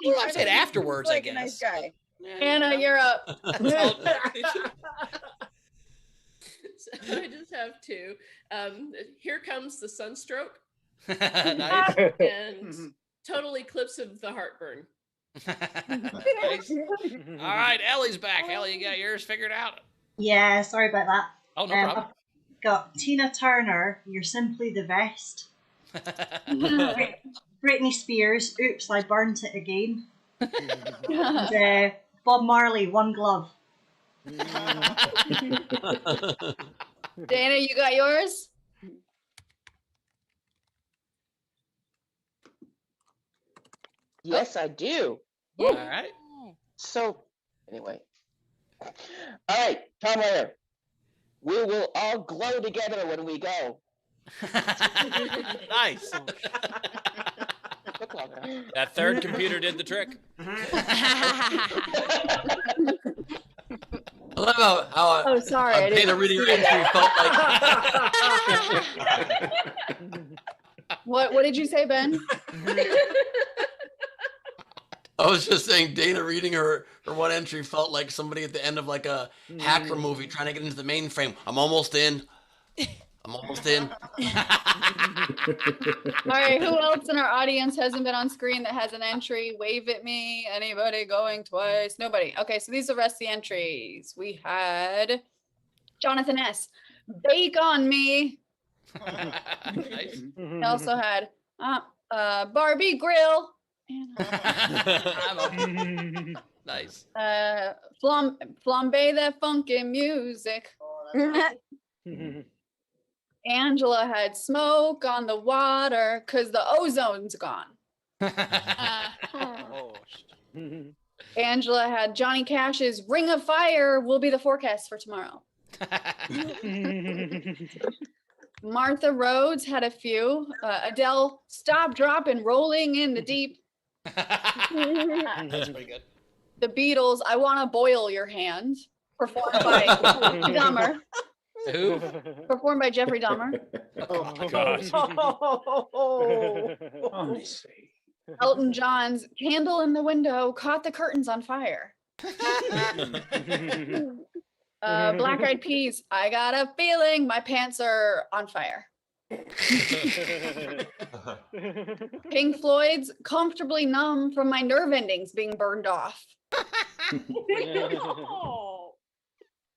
Well, I said afterwards, I Like a nice guess. guy. Anna, you're up. So I just have two. Here comes the sunstroke Nice. and total eclipse of the heartburn. Nice. All right, Ellie's back. Ellie, you got yours figured out? Yeah, sorry about that. Oh, no problem. I've got Tina Turner, You're Simply the Best. Britney Spears, Oops, I Burnt It Again. And Bob Marley, One Glove. Dana, you got yours? Yes, I do. All right. So, anyway. All right, Tom Layer. We will all glow together when we go. Nice. That third computer did the trick. I love how Oh, sorry, I Dana didn't reading your see entry that. felt like. What did you say, Ben? I was just saying, Dana reading her one entry felt like somebody at the end of like a hacker movie trying to get into the mainframe. I'm almost in. I'm almost in. All right, who else in our audience hasn't been on screen that has an entry? Wave at me. Anybody going twice? Nobody. Okay, so these are the rest of the entries. We had Jonathan S. Bake on me. Nice. We also had Barbie Grill. Nice. Flambe that funky music. Angela had smoke on the water because the ozone's gone. Angela had Johnny Cash's Ring of Fire will be the forecast for tomorrow. Martha Rhodes had a few. Adele, Stop, Drop, and Rolling in the Deep. That's pretty good. The Beatles, I Want to Boil Your Hand, performed by Dahmer. Who? Performed by Jeffrey Dahmer. Oh, God. Elton John's Candle in the Window Caught the Curtains on Fire. Black Eyed Peas, I got a feeling my pants are on fire. Pink Floyd's Comfortably Numb from my nerve endings being burned off.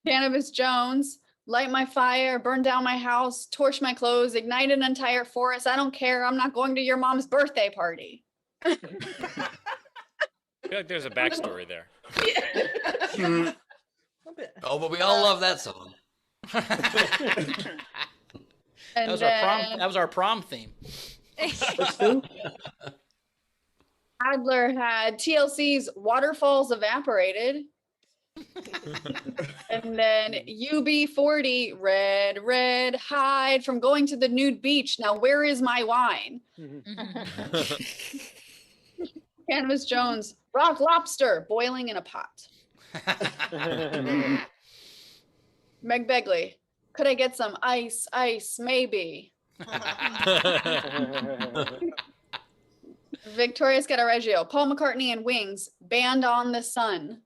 Cannabis Jones, Light my fire, burn down my house, torch my clothes, ignite an entire forest. I don't care. I'm not going to your mom's birthday party. I feel like there's a backstory there. Oh, but we all love that song. And that was our prom theme. Adler had TLC's Waterfalls Evaporated. And then UB40, Red, hide from going to the nude beach. Now, where is my wine? Canvas Jones, Rock Lobster, boiling in a pot. Meg Begley, could I get some ice, maybe? Victoria Scataraggio, Paul McCartney and Wings, Band on the Sun.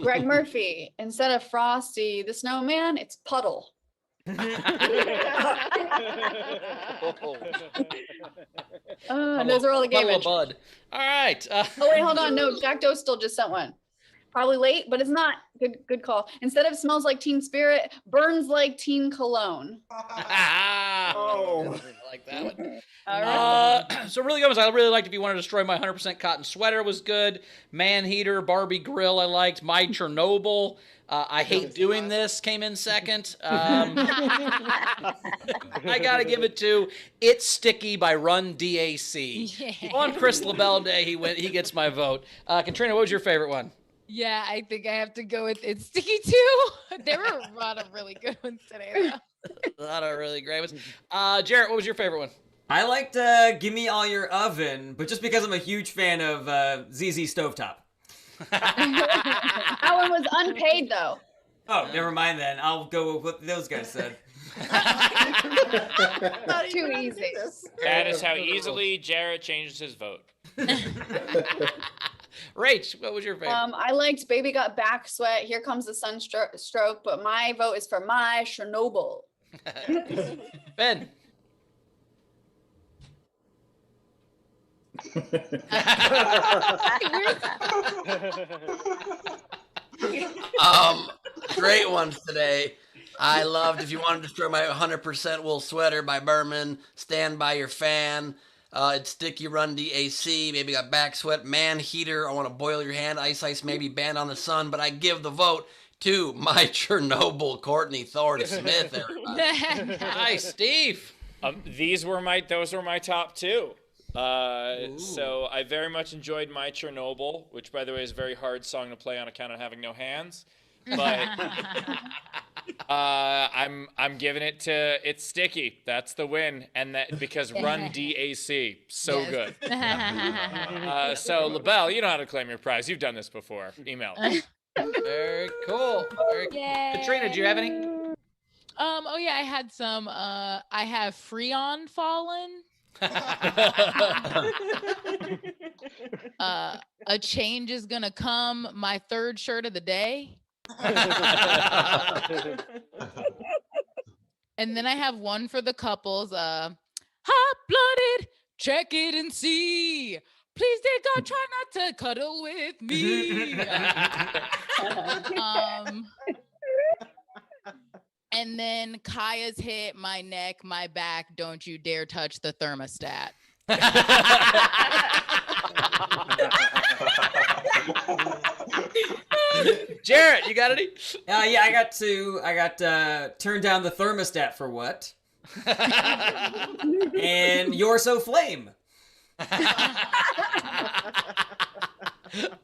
Greg Murphy, instead of Frosty the Snowman, it's Puddle. And those are all the game Puddle of entries. Bud. All right. Oh wait, hold on. No, Jack Doe still just sent one. Probably late, but it's not. Good call. Instead of smells like Teen Spirit, burns like Teen Cologne. Oh, I like that one. All right. So really good ones. I really liked If You Want to Destroy My 100% Cotton Sweater was good. Man Heater, Barbie Grill I liked. My Chernobyl. I Hate Doing This came in second. I gotta give it to It's Sticky by Run DAC. On Chris LaBelle Day, he gets my vote. Katrina, what was your favorite one? Yeah, I think I have to go with It's Sticky too. There were a lot of really good ones today, though. A lot of really great ones. Jarret, what was your favorite one? I liked Give Me All Your Oven, but just because I'm a huge fan of ZZ Stovetop. That one was unpaid, though. Oh, never mind then. I'll go with what those guys said. Too easy. That is how easily Jarret changes his vote. Rach, what was your favorite? I liked Baby Got Back Sweat, Here Comes the Sunstroke, but my vote is for My Chernobyl. Ben. Great ones today. I loved If You Want to Destroy My 100% Wool Sweater by Berman, Stand By Your Fan, It's Sticky, Run DAC, Maybe Got Back Sweat, Man Heater, I Want to Boil Your Hand, Ice Ice Maybe, Band on the Sun, but I give the vote to My Chernobyl, Courtney Thorne Smith. Hi, Steve. Those were my top two. So I very much enjoyed My Chernobyl, which by the way is a very hard song to play on account of having no hands. But I'm giving it to It's Sticky. That's the win, and that because Run DAC, so good. So LaBelle, you know how to claim your prize. You've done this before. Email. Very cool. Very cool. Katrina, do you have any? Oh yeah, I had some. I have Freon Fallen. A Change Is Gonna Come, my third shirt of the day. And then I have one for the couples. Hot-blooded, check it and see. Please, dear God, try not to cuddle with me. And then Kaya's hit, My Neck, My Back, Don't You Dare Touch the Thermostat. Jarret, you got any? Yeah, I got two. I got Turn Down the Thermostat for What? And You're So Flame.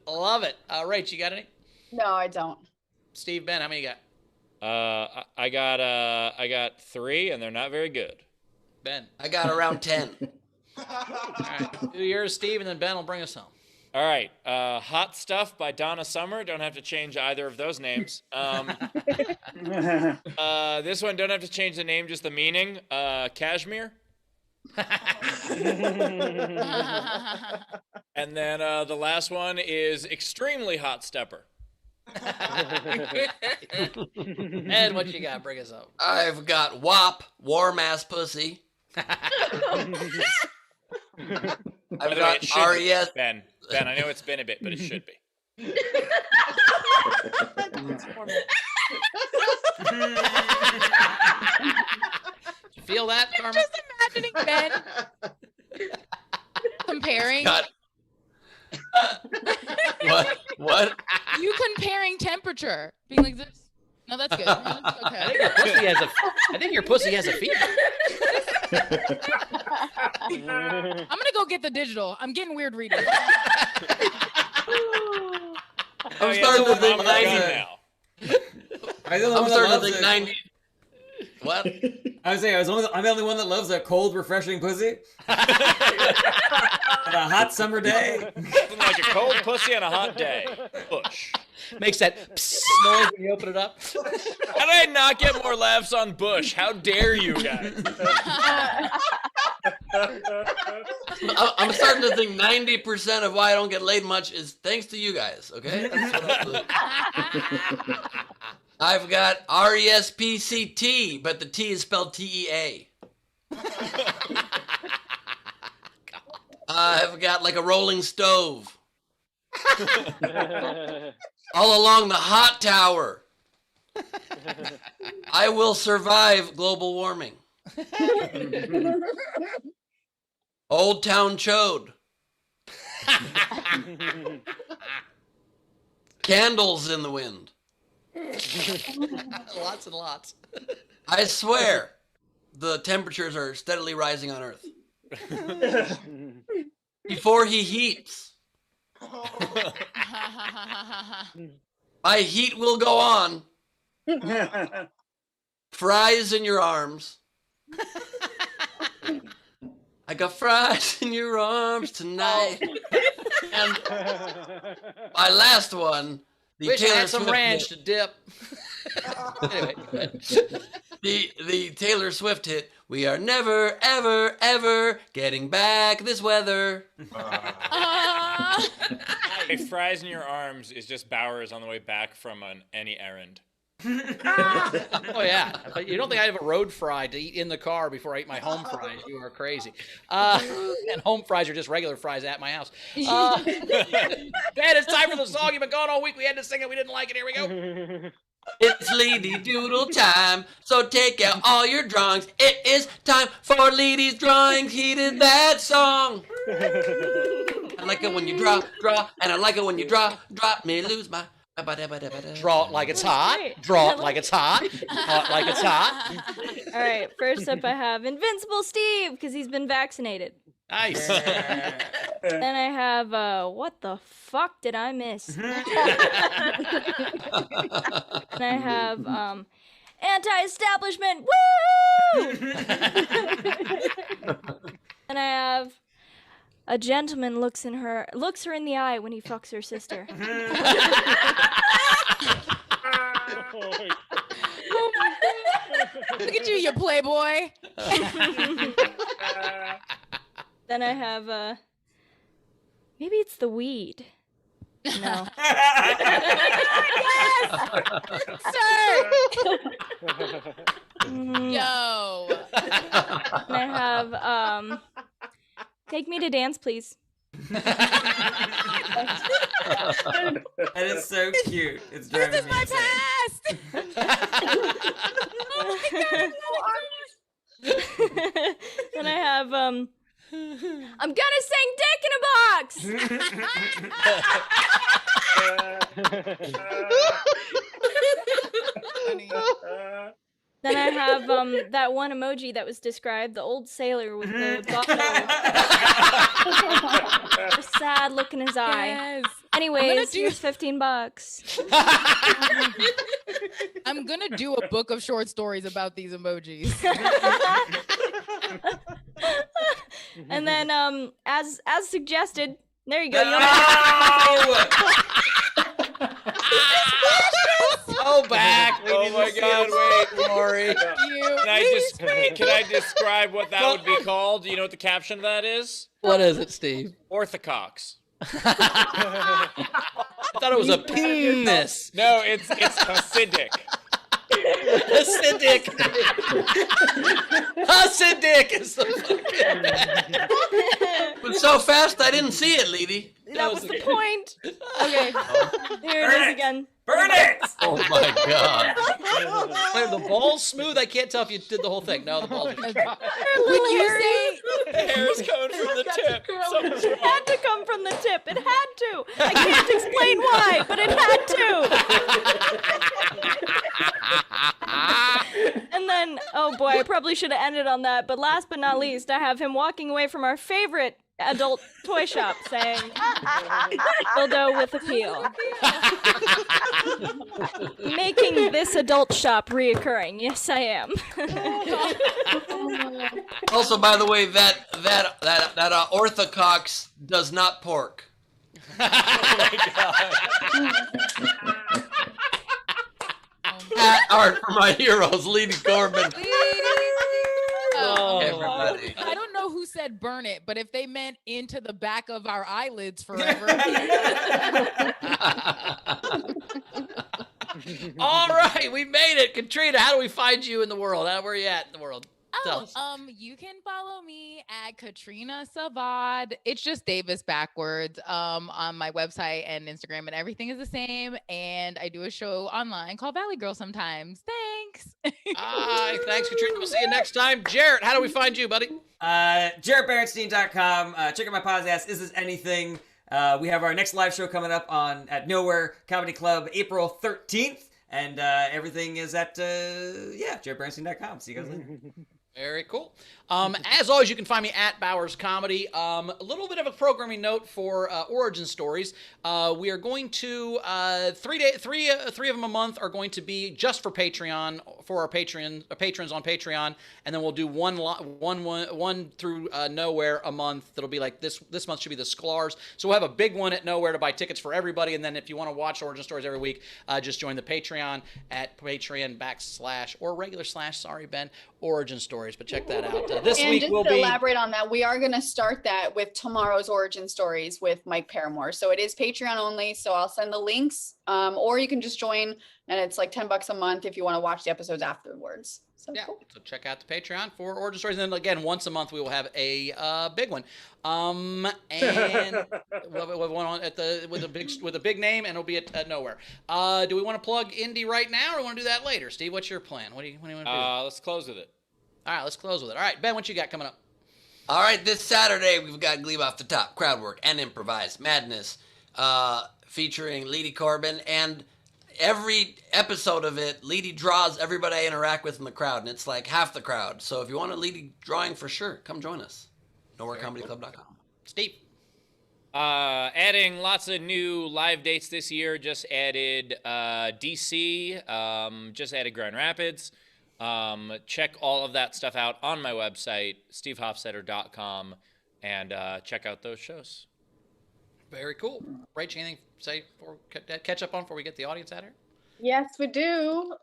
Love it. Rach, you got any? No, I don't. Steve, Ben, how many you got? I got 3, and they're not very good. Ben. I got around 10. All right. Do yours, Steve, and then Ben will bring us home. All right. Hot Stuff by Donna Summer. Don't have to change either of those names. This one, don't have to change the name, just the meaning. Cashmere. And then the last one is Extremely Hot Stepper. Ed, what you got? Bring us up. I've got WAP, Warm Ass Pussy. I've got RES. Ben, I know it's been a bit, but it should be. You feel that, Carmen? Just imagining Ben comparing. What? You comparing temperature, being like this. No, that's good. No, that's okay. I think your pussy has a fever. I'm gonna go get the digital. I'm getting weird reading. I'm starting to think 90 now. I'm starting to think 90. What? I was saying, I'm the only one that loves a cold, refreshing pussy. On a hot summer day. Something like a cold pussy on a hot day. Bush. Makes that psst noise when you open it up. How did I not get more laughs on Bush? How dare you guys? I'm starting to think 90% of why I don't get laid much is thanks to you guys, okay? That's what I've got RESPCT, but the T is spelled TEA. I've got like a rolling stove. All along the hot tower. I will survive global warming. Old Town Chode. Candles in the wind. Lots and lots. I swear, the temperatures are steadily rising on Earth. Before he heats. My heat will go on. Fries in your arms. I got fries in your arms tonight. And my last one, the Wish I Taylor had some Swift ranch hit. to dip. Anyway, go ahead. The Taylor Swift hit. We are never, ever, ever getting back this weather. Hey, fries in your arms is just Bowers on the way back from any errand. Oh yeah, but you don't think I have a road fry to eat in the car before I eat my home fries? You are crazy. And home fries are just regular fries at my house. Dad, it's time for the song. You've been gone all week. We had to sing it. We didn't like it. Here we go. It's Lady Doodle time, so take out all your drawings. It is time for Lady's drawings. He did that song. I like it when you draw, and I like it when you drop me, lose my. Draw it like it's hot. Draw it like it's hot. Draw it like it's hot. All right, first up I have Invincible Steve, because he's been vaccinated. Nice. Then I have, what the fuck did I miss? And I have, anti-establishment, woo! And I have, a gentleman looks her in the eye when he fucks her sister. Look at you, you playboy. Then I have, maybe it's the weed. No. Sir! Yo. And I have, take me to dance, please. That is so cute. It's driving This is me my insane. past! Oh my God. Then I have, I'm gonna sing Dick in a Box! Then I have that one emoji that was described, the old sailor with the bottle. A sad look in his eye. Yes. Anyways, here's $15. I'm gonna do a book of short stories about these emojis. And then, as suggested, there you go. Go back. We Oh need my to God! see it. Wait, Glory. Can I describe what that would be called? Do you know what the caption of that is? What is it, Steve? Orthocox. I thought it was a penis. No, it's Hasidic. Hasidic. Hasidic is the fucking. But so fast I didn't see it, Lady. That was the point. Okay, here it is again. Burn it! Oh my God. Wait, the ball's smooth. I can't tell if you did the whole thing. No, the ball's. Would you say The hair is coming from the tip. It had to come from the tip. It had to. I can't explain why, but it had to. And then, oh boy, I probably should have ended on that. But last but not least, I have him walking away from our favorite adult toy shop saying, dildo with appeal. Making this adult shop reoccurring. Yes, I am. Also, by the way, that orthocox does not pork. Hat art for my heroes, Lady Corbin. Everybody. I don't know who said burn it, but if they meant into the back of our eyelids forever. All right, we made it. Katrina, how do we find you in the world? Where are you at in the world? Oh, you can follow me at Katrina Savad. It's just Davis backwards on my website and Instagram, and everything is the same. And I do a show online called Valley Girl sometimes. Thanks. Thanks, Katrina. We'll see you next time. Jarret, how do we find you, buddy? JarretBerenstein.com. Check out my podcast, Is This Anything? We have our next live show coming up at Nowhere Comedy Club, April 13th. And everything is at, JarretBerenstein.com. See you guys later. Very cool. As always, you can find me at Bowers Comedy. A little bit of a programming note for origin stories. We are going to three of them a month are going to be just for Patreon for our patrons on Patreon, and then we'll do one through Nowhere a month. That'll be like this month should be the Sklar's. So we'll have a big one at Nowhere to buy tickets for everybody, and then if you want to watch origin stories every week, just join the Patreon at Patreon / or regular / sorry Ben origin stories. But check that out. This and week just will to be elaborate on that, we are going to start that with tomorrow's origin stories with Mike Paramore. So it is Patreon only. So I'll send the links, or you can just join, and it's like $10 a month if you want to watch the episodes afterwards. So yeah, cool. so check out the Patreon for origin stories, and then again once a month we will have a big one, and we'll have one on with a big name, and it'll be at Nowhere. Do we want to plug indie right now, or do we want to do that later? Steve, what's your plan? What do you want to do? Let's close with it. All right, let's close with it. All right, Ben, what you got coming up? All right, this Saturday we've got Gleib Off the Top, crowd work, and improvised madness, featuring Leedy Corbin, and every episode of it, Leedy draws everybody I interact with in the crowd, and it's like half the crowd. So if you want a Leedy drawing for sure, come join us. NowhereComedyClub.com. Steve. Adding lots of new live dates this year. Just added DC. Just added Grand Rapids. Check all of that stuff out on my website, stevehofstetter.com, and check out those shows. Very cool. Rach, anything to say for catch up on before we get the audience out here? Yes, we do.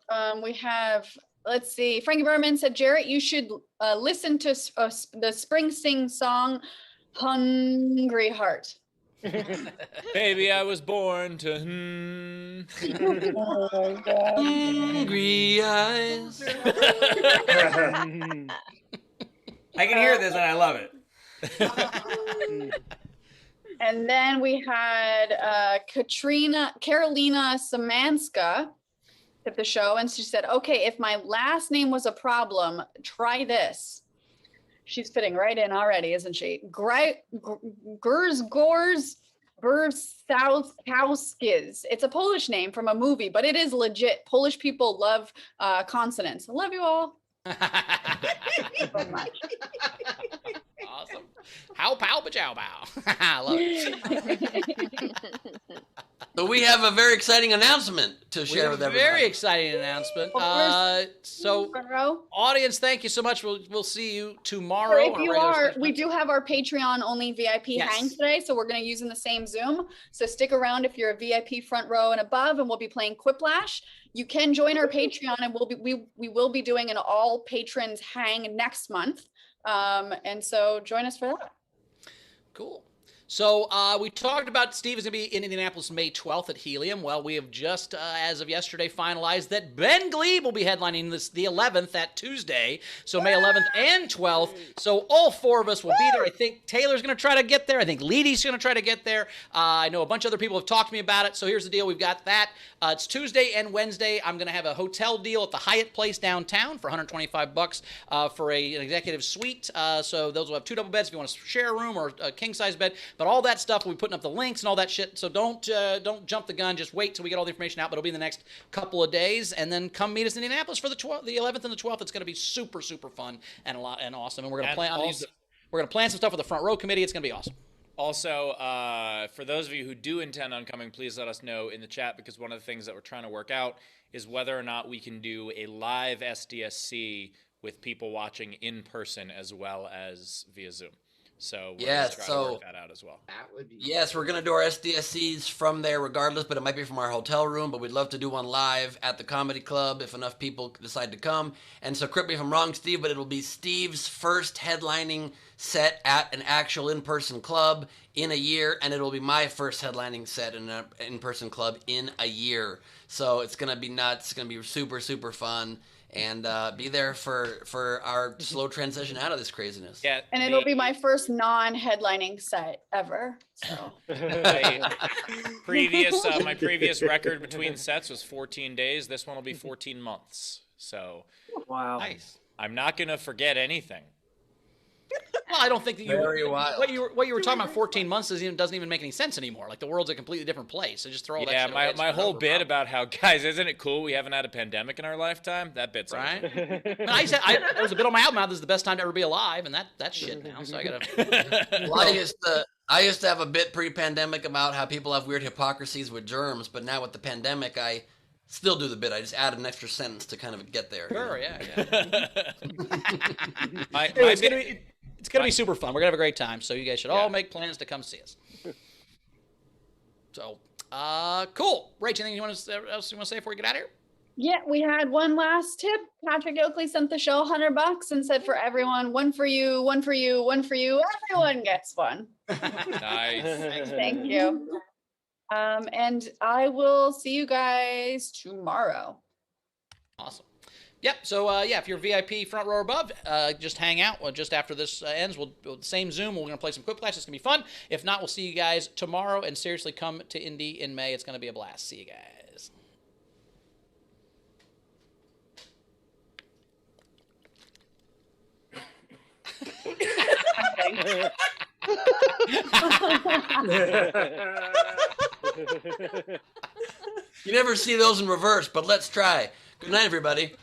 We have, let's see, Frankie Berman said, Jarret, you should listen to the Springsteen song, Hungry Heart. Baby, I was born to hungry eyes. I can hear this and I love it. And then we had Carolina Samanska at the show, and she said, okay, if my last name was a problem, try this. She's fitting right in already, isn't she? Grzegorz Bersauskowskis. It's a Polish name from a movie, but it is legit. Polish people love consonants. I love you all. So much. Awesome. How pow ba-chow bow. I love it. So we have a very exciting announcement to share with everybody. Very exciting announcement. So, audience, thank you so much. We'll see you tomorrow. So if you are, we do have our Patreon only VIP hang today, so we're going to use in the same Zoom. So stick around if you're a VIP front row and above, and we'll be playing Quiplash. You can join our Patreon, and we will be doing an all patrons hang next month. And so join us for that. Cool. So we talked about Steve is going to be in Indianapolis May 12th at Helium. Well, we have just, as of yesterday, finalized that Ben Gleib will be headlining the 11th, that Tuesday. So May 11th and 12th. So all four of us will be there. I think Taylor's going to try to get there. I think Leedy's going to try to get there. I know a bunch of other people have talked to me about it. So here's the deal. We've got that. It's Tuesday and Wednesday. I'm going to have a hotel deal at the Hyatt Place downtown for $125 for an executive suite. So those will have 2 double beds if you want to share a room or a king-size bed. But all that stuff, we'll be putting up the links and all that shit. So don't jump the gun. Just wait till we get all the information out. But it'll be in the next couple of days, and then come meet us in Indianapolis for the 11th and the 12th. It's going to be super fun and awesome. And we're going to plan we're going to plan some stuff with the front row committee. It's going to be awesome. Also, for those of you who do intend on coming, please let us know in the chat, because one of the things that we're trying to work out is whether or not we can do a live SDSC with people watching in person as well as via Zoom. So we're going to try to work that out as well. That would be Yes, we're going to do our SDSCs from there regardless, but it might be from our hotel room, but we'd love to do one live at the comedy club if enough people decide to come. And so correct me if I'm wrong, Steve, but it'll be Steve's first headlining set at an actual in-person club in a year, and it'll be my first headlining set in an in-person club in a year. So it's gonna be nuts. It's gonna be super, super fun. And be there for our slow transition out of this craziness. Yeah, And it'll be my first non-headlining set ever. So my previous record between sets was 14 days. This one will be 14 months. So wow, nice. I'm not gonna forget anything. Well, I don't think that Very wild. what you were talking about 14 months doesn't even make any sense anymore. Like the world's a completely different place. So just throw all that shit away. Yeah, It's my not whole over, bit probably. about how, guys, isn't it cool we haven't had a pandemic in our lifetime? That bit's right. over. There was a bit on my album. This is the best time to ever be alive, and that's shit now. So I gotta. Well, I used to have a bit pre-pandemic about how people have weird hypocrisies with germs, but now with the pandemic, I still do the bit. I just add an extra sentence to kind of get there. Sure, yeah. It's gonna be super fun. We're gonna have a great time. So you guys should all make plans to come see us. So, cool. Rach, anything else you want to say before we get out of here? yeah, we had one last tip. Patrick Oakley sent the show $100 and said for everyone, one for you, one for you, one for you. Everyone gets one. Nice. Thank you. And I will see you guys tomorrow. Awesome. Yep. So if you're VIP front row or above, just hang out. Just after this ends, we'll same Zoom. We're gonna play some quick class. It's gonna be fun. If not, we'll see you guys tomorrow. And seriously, come to Indy in May. It's gonna be a blast. See you guys. You never see those in reverse, but let's try. Good night, everybody.